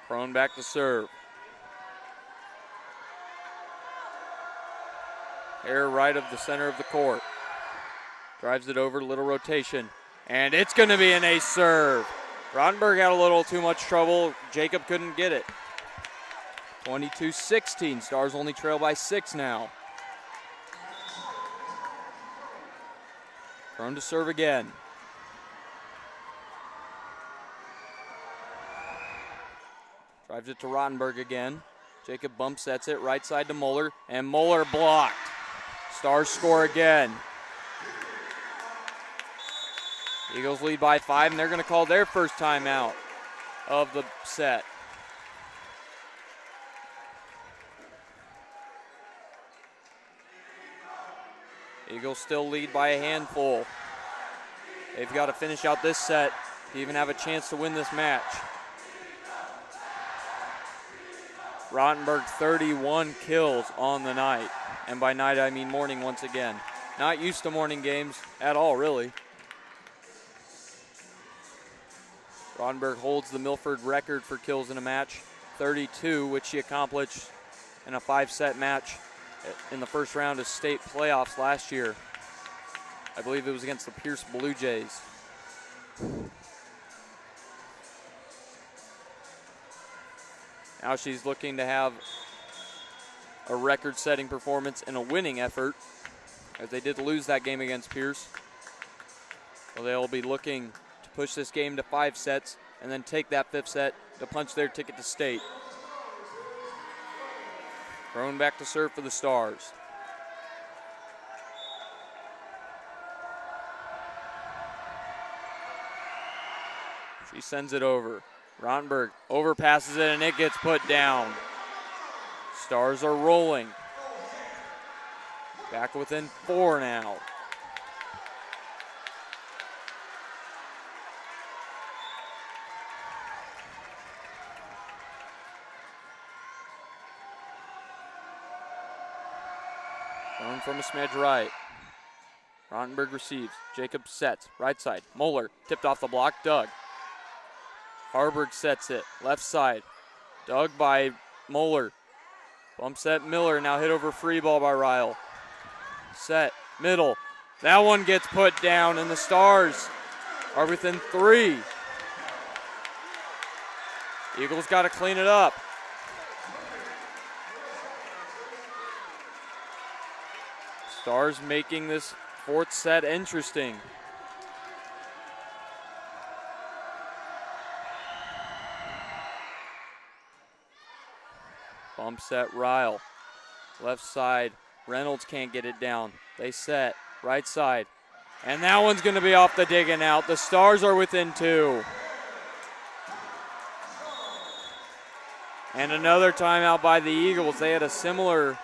Crone back to serve. Air right of the center of the court. Drives it over, little rotation. And it's going to be an ace serve. Rottenberg had a little too much trouble. Jacob couldn't get it. 22-16. Stars only trail by 6 now. Crone to serve again. Drives it to Rottenberg again. Jacob bump sets it right side to Moeller, and Moeller blocked. Stars score again. Eagles lead by 5, and they're going to call their first timeout of the set. Eagles still lead by a handful. They've got to finish out this set to even have a chance to win this match. Rottenberg 31 kills on the night. And by night, I mean morning once again. Not used to morning games at all, really. Rottenberg holds the Milford record for kills in a match, 32, which she accomplished in a 5-set match in the first round of state playoffs last year. I believe it was against the Pierce Blue Jays. Now she's looking to have a record-setting performance and a winning effort, as they did lose that game against Pierce. So they'll be looking to push this game to 5 sets and then take that 5th set to punch their ticket to state. Crone back to serve for the Stars. She sends it over. Rottenberg overpasses it and it gets put down. Stars are rolling. Back within 4 now. Thrown from a smidge right. Rottenberg receives. Jacob sets. Right side. Moeller tipped off the block. Dug. Harburg sets it. Left side. Dug by Moeller. Bump set Miller. Now hit over free ball by Ryle. Set. Middle. That one gets put down, and the Stars are within 3. Eagles got to clean it up. Stars making this 4th set interesting. Bump set Ryle. Left side. Reynolds can't get it down. They set. Right side. And that one's going to be off the digging out. The Stars are within 2. And another timeout by the Eagles. They had a similar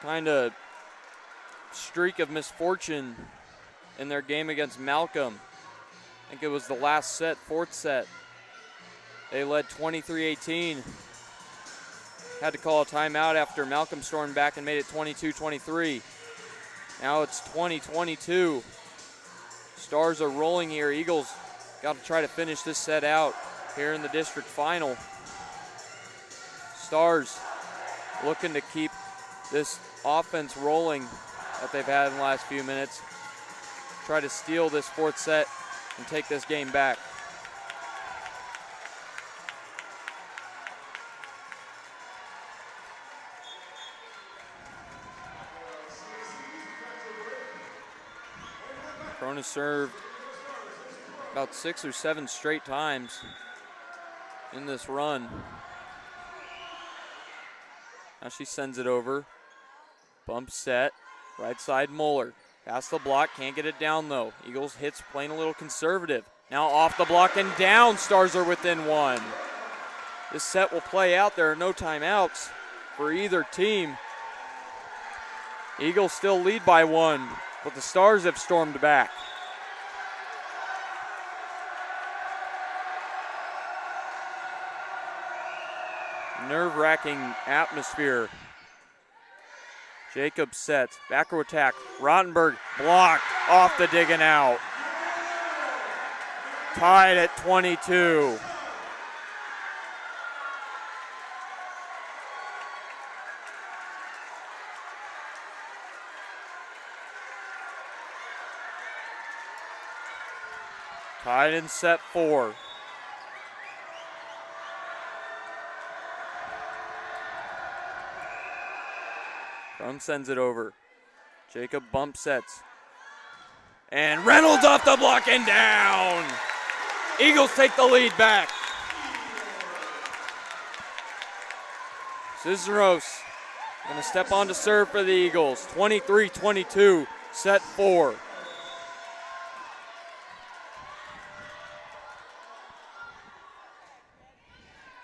kind of streak of misfortune in their game against Malcolm. I think it was the last set, 4th set. They led 23-18. Had to call a timeout after Malcolm stormed back and made it 22-23. Now it's 20-22. Stars are rolling here. Eagles got to try to finish this set out here in the district final. Stars looking to keep this offense rolling that they've had in the last few minutes. Try to steal this 4th set and take this game back. Crone has served about 6 or 7 straight times in this run. Now she sends it over. Bump set. Right side Moeller. Past the block. Can't get it down though. Eagles hits playing a little conservative. Now off the block and down. Stars are within 1. This set will play out. There are no timeouts for either team. Eagles still lead by 1, but the Stars have stormed back. nerve-wracking atmosphere. Jacob sets, back row attack. Rottenberg blocked off the digging out. Tied at 22. Tied in set 4. Crum sends it over. Jacob bump sets. And Reynolds off the block and down. Eagles take the lead back. Cisneros going to step on to serve for the Eagles. 23-22, set 4.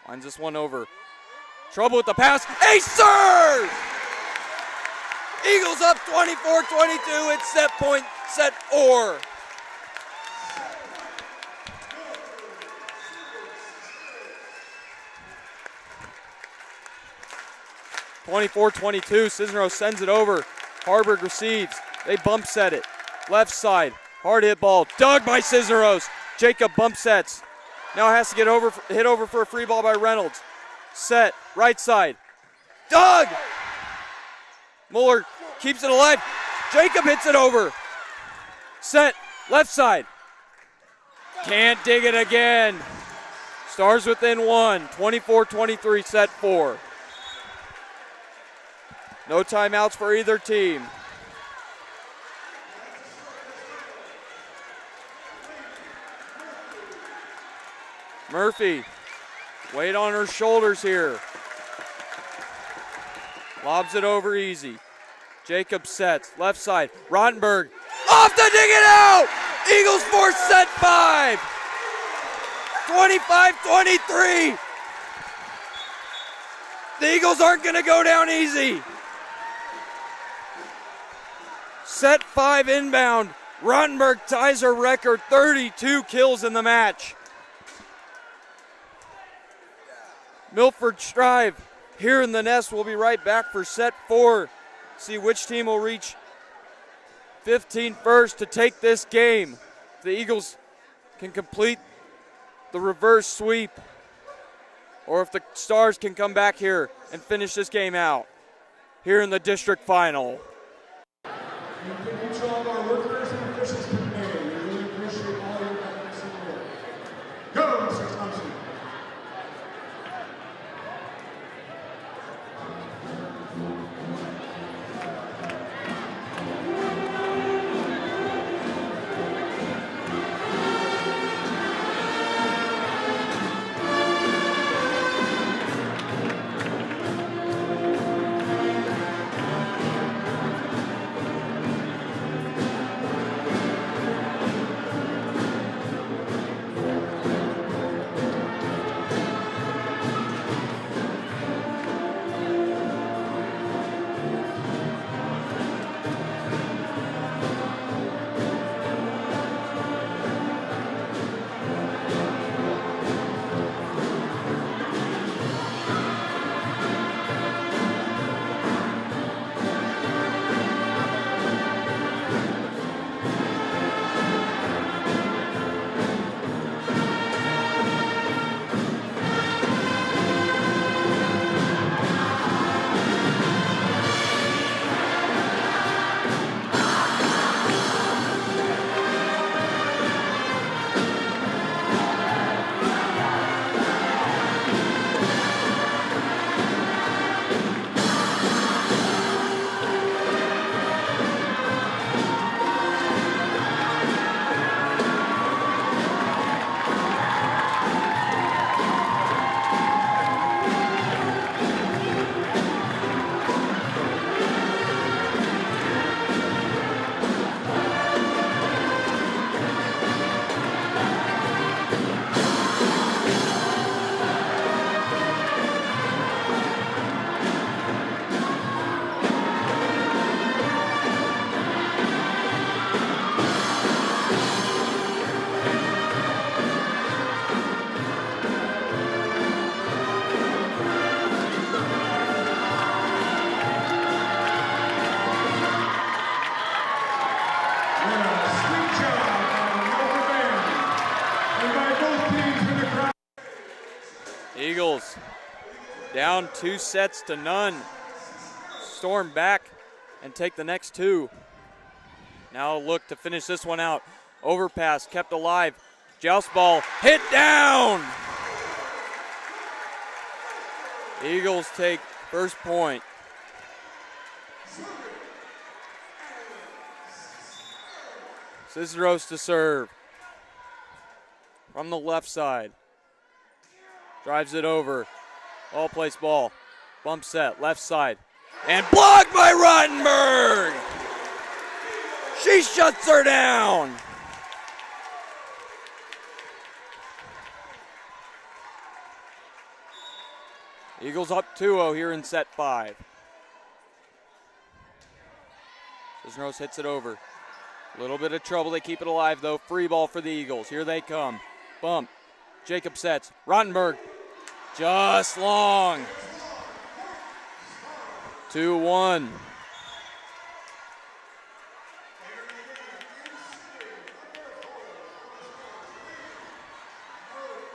Lines this one over. Trouble with the pass. Ace serve! Eagles up 24-22. It's set point, set 4. Cisneros sends it over. Harburg receives. They bump set it. Left side. Hard hit ball. Dug by Cisneros. Jacob bump sets. Now has to get hit over for a free ball by Reynolds. Set. Right side. Dug! Mueller keeps it alive. Jacob hits it over. Set. Left side. Can't dig it again. Stars within 1. 24-23, set 4. No timeouts for either team. Murphy, weight on her shoulders here. Lobs it over easy. Jacob sets, left side. Rottenberg, off the dig it out! Eagles force set 5. 25-23. The Eagles aren't gonna go down easy. Set 5 inbound. Rottenberg ties her record, 32 kills in the match. Milford strive here in the nest. We'll be right back for set 4. See which team will reach 15 first to take this game. The Eagles can complete the reverse sweep, or if the Stars can come back here and finish this game out here in the district final. Thank you to all of our workers and officials today. We really appreciate all your efforts and work. Go, Mr. Thompson. down 2-0. Storm back and take the next two. Now look to finish this one out. Overpass kept alive. Joust ball hit down. Eagles take first point. Cisneros to serve. From the left side. Drives it over. All place ball. Bump set, left side. And blocked by Rottenberg! She shuts her down! Eagles up 2-0 here in set 5. Cisneros hits it over. A little bit of trouble, they keep it alive though. Free ball for the Eagles, here they come. Bump, Jacob sets, Rottenberg, just long. 2-1.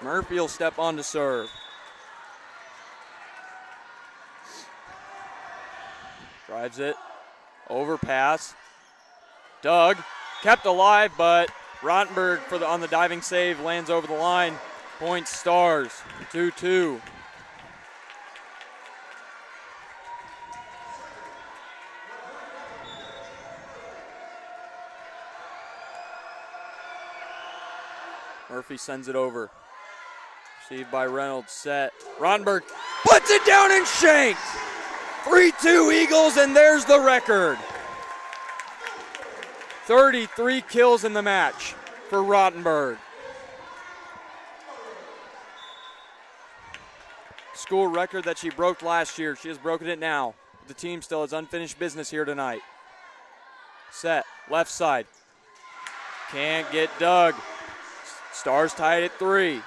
Murphy will step on to serve. Drives it, overpass. Doug kept alive, but Rottenberg on the diving save lands over the line. Point Stars, 2-2. Murphy sends it over. Received by Reynolds, set. Rottenberg puts it down and shanked. 3-2 Eagles, and there's the record. 33 kills in the match for Rottenberg. School record that she broke last year. She has broken it now. The team still has unfinished business here tonight. Set, left side. Can't get Doug. Stars tied at 3.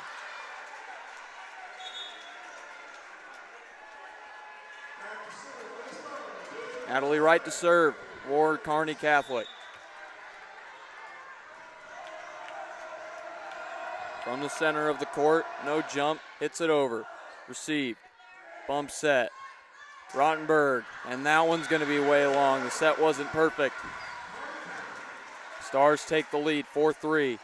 Natalie Wright to serve for Kearney Catholic. From the center of the court, no jump, hits it over. Received, bump set. Rottenberg, and that one's going to be way long. The set wasn't perfect. Stars take the lead, 4-3.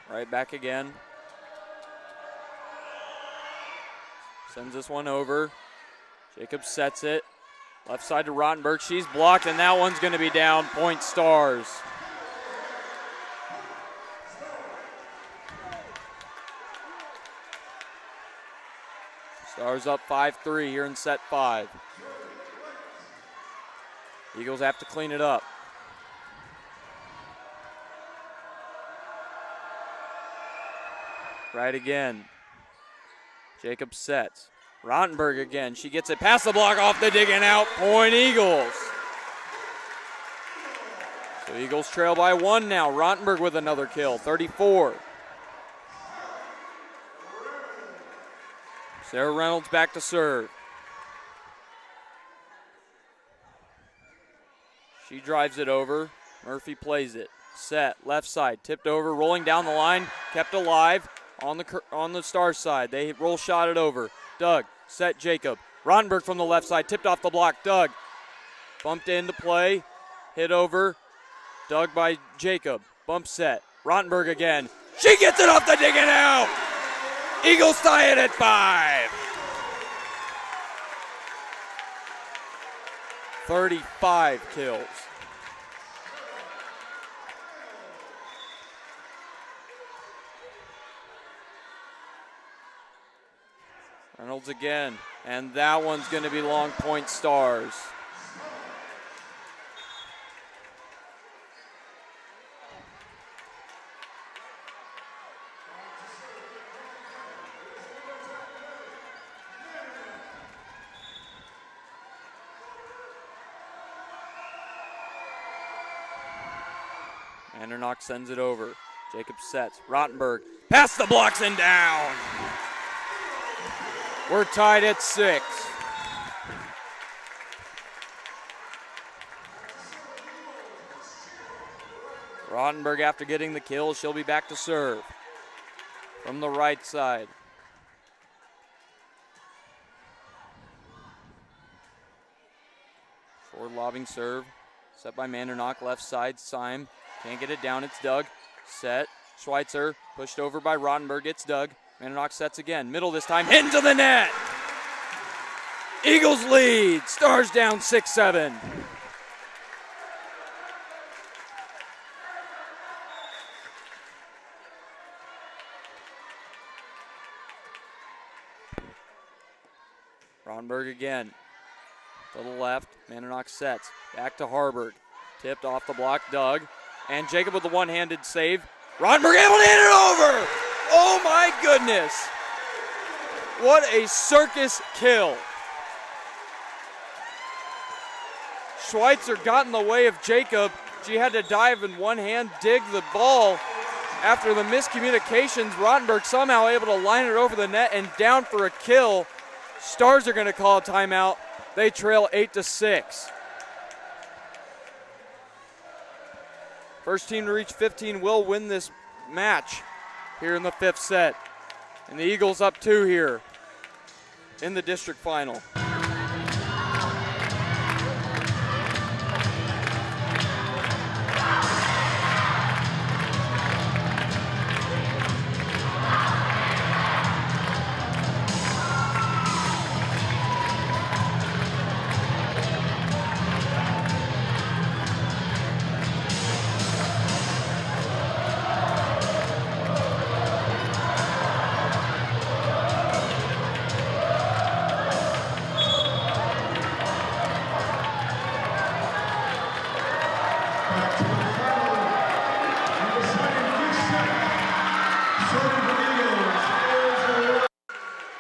Right back again. Sends this one over. Jacob sets it. Left side to Rottenberg. She's blocked, and that one's going to be down. Point Stars. Stars up 5-3 here in set 5. Eagles have to clean it up. Right again. Jacob sets. Rottenberg again. She gets it past the block, off the dig and out. Point Eagles. So Eagles trail by 1 now. Rottenberg with another kill, 34. Sarah Reynolds back to serve. She drives it over. Murphy plays it. Set, left side, tipped over, rolling down the line, kept alive on the Stars side. They roll shot it over. Doug, set Jacob. Rottenberg from the left side, tipped off the block. Doug bumped into play, hit over. Doug by Jacob. Bump set. Rottenberg again. She gets it off the dig and out. Eagles tie it at 5. 35 kills. Reynolds again, and that one's going to be long. Point Stars. Andernock sends it over. Jacob sets. Rottenberg past the blocks and down. We're tied at 6. Rottenberg, after getting the kill, she'll be back to serve from the right side. Forward lobbing serve, set by Mandernock, left side, Syme. Can't get it down, it's Doug. Set, Schweitzer, pushed over by Rottenberg, it's Doug. Mandernock sets again, middle this time, into the net! Eagles lead, Stars down 6-7. Rottenberg again. To the left, Mandernock sets. Back to Harburg. Tipped off the block, Doug. And Jacob with the one-handed save. Rottenberg able to hit it over! Oh my goodness! What a circus kill. Schweitzer got in the way of Jacob. She had to dive in one hand, dig the ball. After the miscommunications, Rottenberg somehow able to line it over the net and down for a kill. Stars are going to call a timeout. They trail 8-6. First team to reach 15 will win this match here in the 5th set. And the Eagles up 2 here in the district final.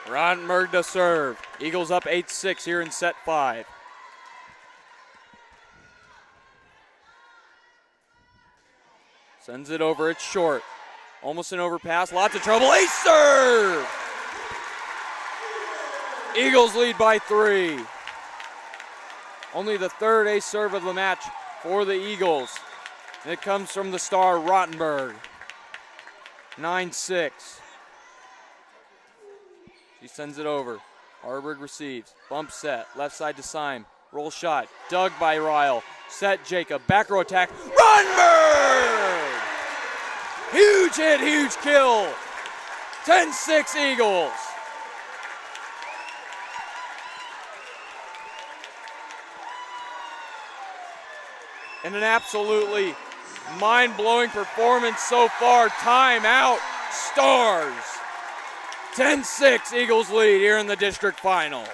Rottenberg to serve. Eagles up 8-6 here in set 5. Sends it over, it's short. Almost an overpass, lots of trouble, ace serve! Eagles lead by 3. Only the 3rd ace serve of the match for the Eagles. And it comes from the star Rottenberg. 9-6. She sends it over. Harburg receives. Bump set. Left side to Syme. Roll shot. Dug by Ryle. Set Jacob. Back row attack. Rottenberg! Huge hit, huge kill. 10-6 Eagles. And an absolutely mind-blowing performance so far. Timeout, Stars. 10-6 Eagles lead here in the district final.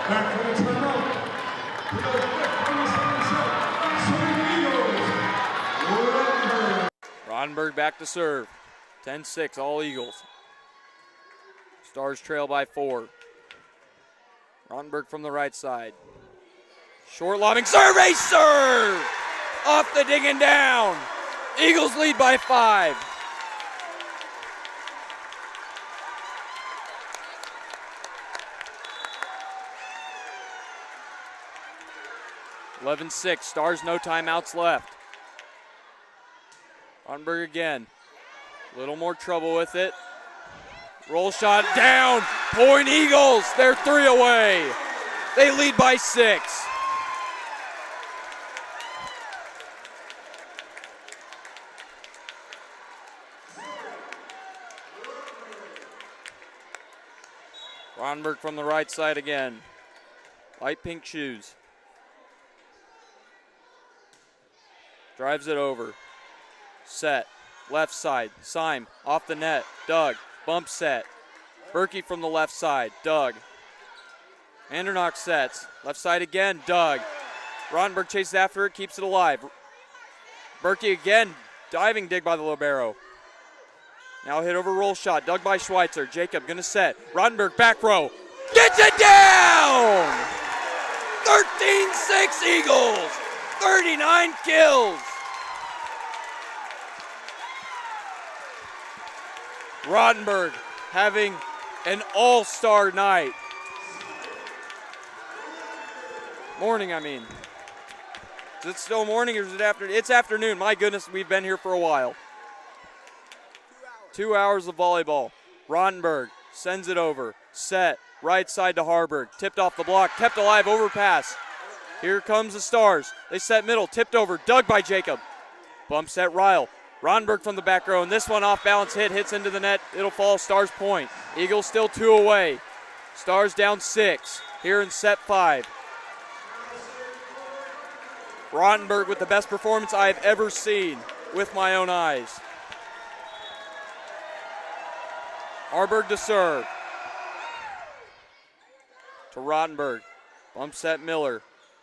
Back for the timeout. Rottenberg back to serve. 10-6, all Eagles. Stars trail by 4. Rottenberg from the right side. Short lobbing serve, ace serve! Off the dig and down. Eagles lead by 5. (11-6). Stars no timeouts left. Rottenberg again. A little more trouble with it. Roll shot down. Point Eagles. They're 3 away. They lead by 6. Rottenberg from the right side again. Light pink shoes. Drives it over. Set. Left side. Syme off the net. Doug. Bump set. Berkey from the left side. Doug. Andernock sets. Left side again. Doug. Rottenberg chases after it. Keeps it alive. Berkey again. Diving dig by the libero. Now hit over roll shot. Dug by Schweitzer. Jacob gonna set. Rottenberg back row. Gets it down! 13-6 Eagles. 39 kills. Rottenberg having an all-star night. Morning, I mean. Is it still morning or is it afternoon? It's afternoon. My goodness, we've been here for a while. 2 hours of volleyball. Rottenberg sends it over. Set. Right side to Harburg. Tipped off the block. Kept alive. Overpass. Here comes the Stars. They set middle. Tipped over. Dug by Jacob. Bump set Ryle. Rottenberg from the back row. And this one off balance hit. Hits into the net. It'll fall. Stars point. Eagles still 2 away. Stars down 6. Here in set 5. Rottenberg with the best performance I've ever seen with my own eyes. Harburg to serve. To Rottenberg. Bump set Miller.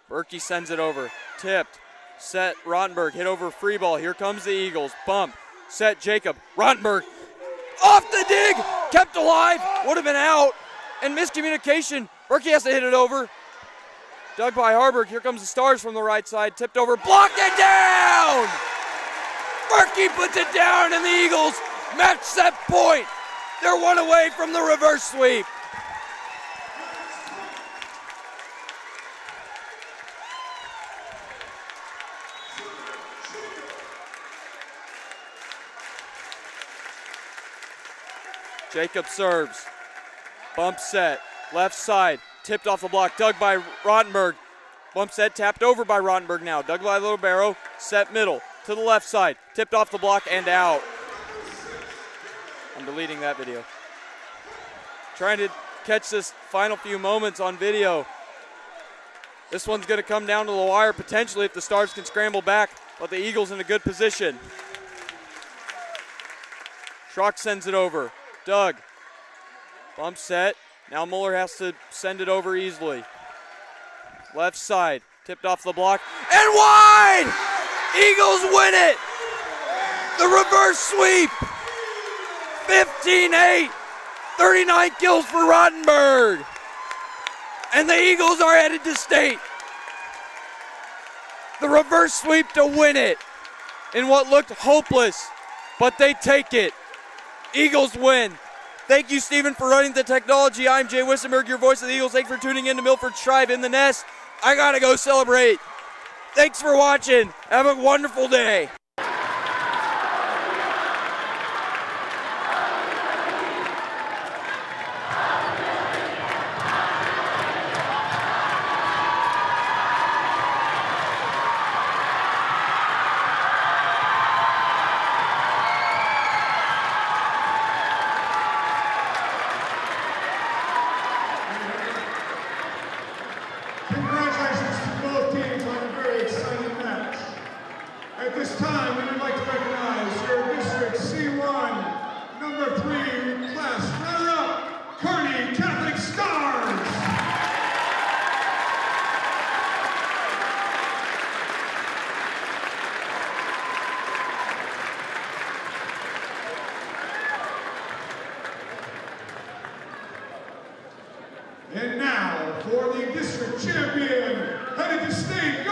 Berkey sends it over. Tipped. Set Rottenberg. Hit over free ball. Here comes the Eagles. Bump. Set Jacob. Rottenberg. Off the dig. Kept alive. Would have been out. And miscommunication. Berkey has to hit it over. Dug by Harburg. Here comes the Stars from the right side. Tipped over. Blocked it down! Berkey puts it down and the Eagles match set point. They're 1 away from the reverse sweep. Jacob serves. Bump set. Left side. Tipped off the block. Dug by Rottenberg. Bump set. Tapped over by Rottenberg now. Dug by the libero. Set middle. To the left side. Tipped off the block and out. I'm deleting that video. Trying to catch this final few moments on video. This one's going to come down to the wire potentially if the Stars can scramble back, but the Eagles in a good position. Schrock sends it over. Doug. Bump set. Now Muller has to send it over easily. Left side. Tipped off the block. And wide! Eagles win it! The reverse sweep! 15-8. 39 kills for Rottenberg. And the Eagles are headed to state. The reverse sweep to win it in what looked hopeless, but they take it. Eagles win. Thank you, Stephen, for running the technology. I'm Jay Wissenberg, your voice of the Eagles. Thanks for tuning in to Milford's Tribe in the Nest. I got to go celebrate. Thanks for watching. Have a wonderful day. Congratulations to both teams on a very exciting match. At this time, we would like to recognize your district C-1 number 3 class runner-up, Kearney Catholic Stars. And now for the district champion, headed to state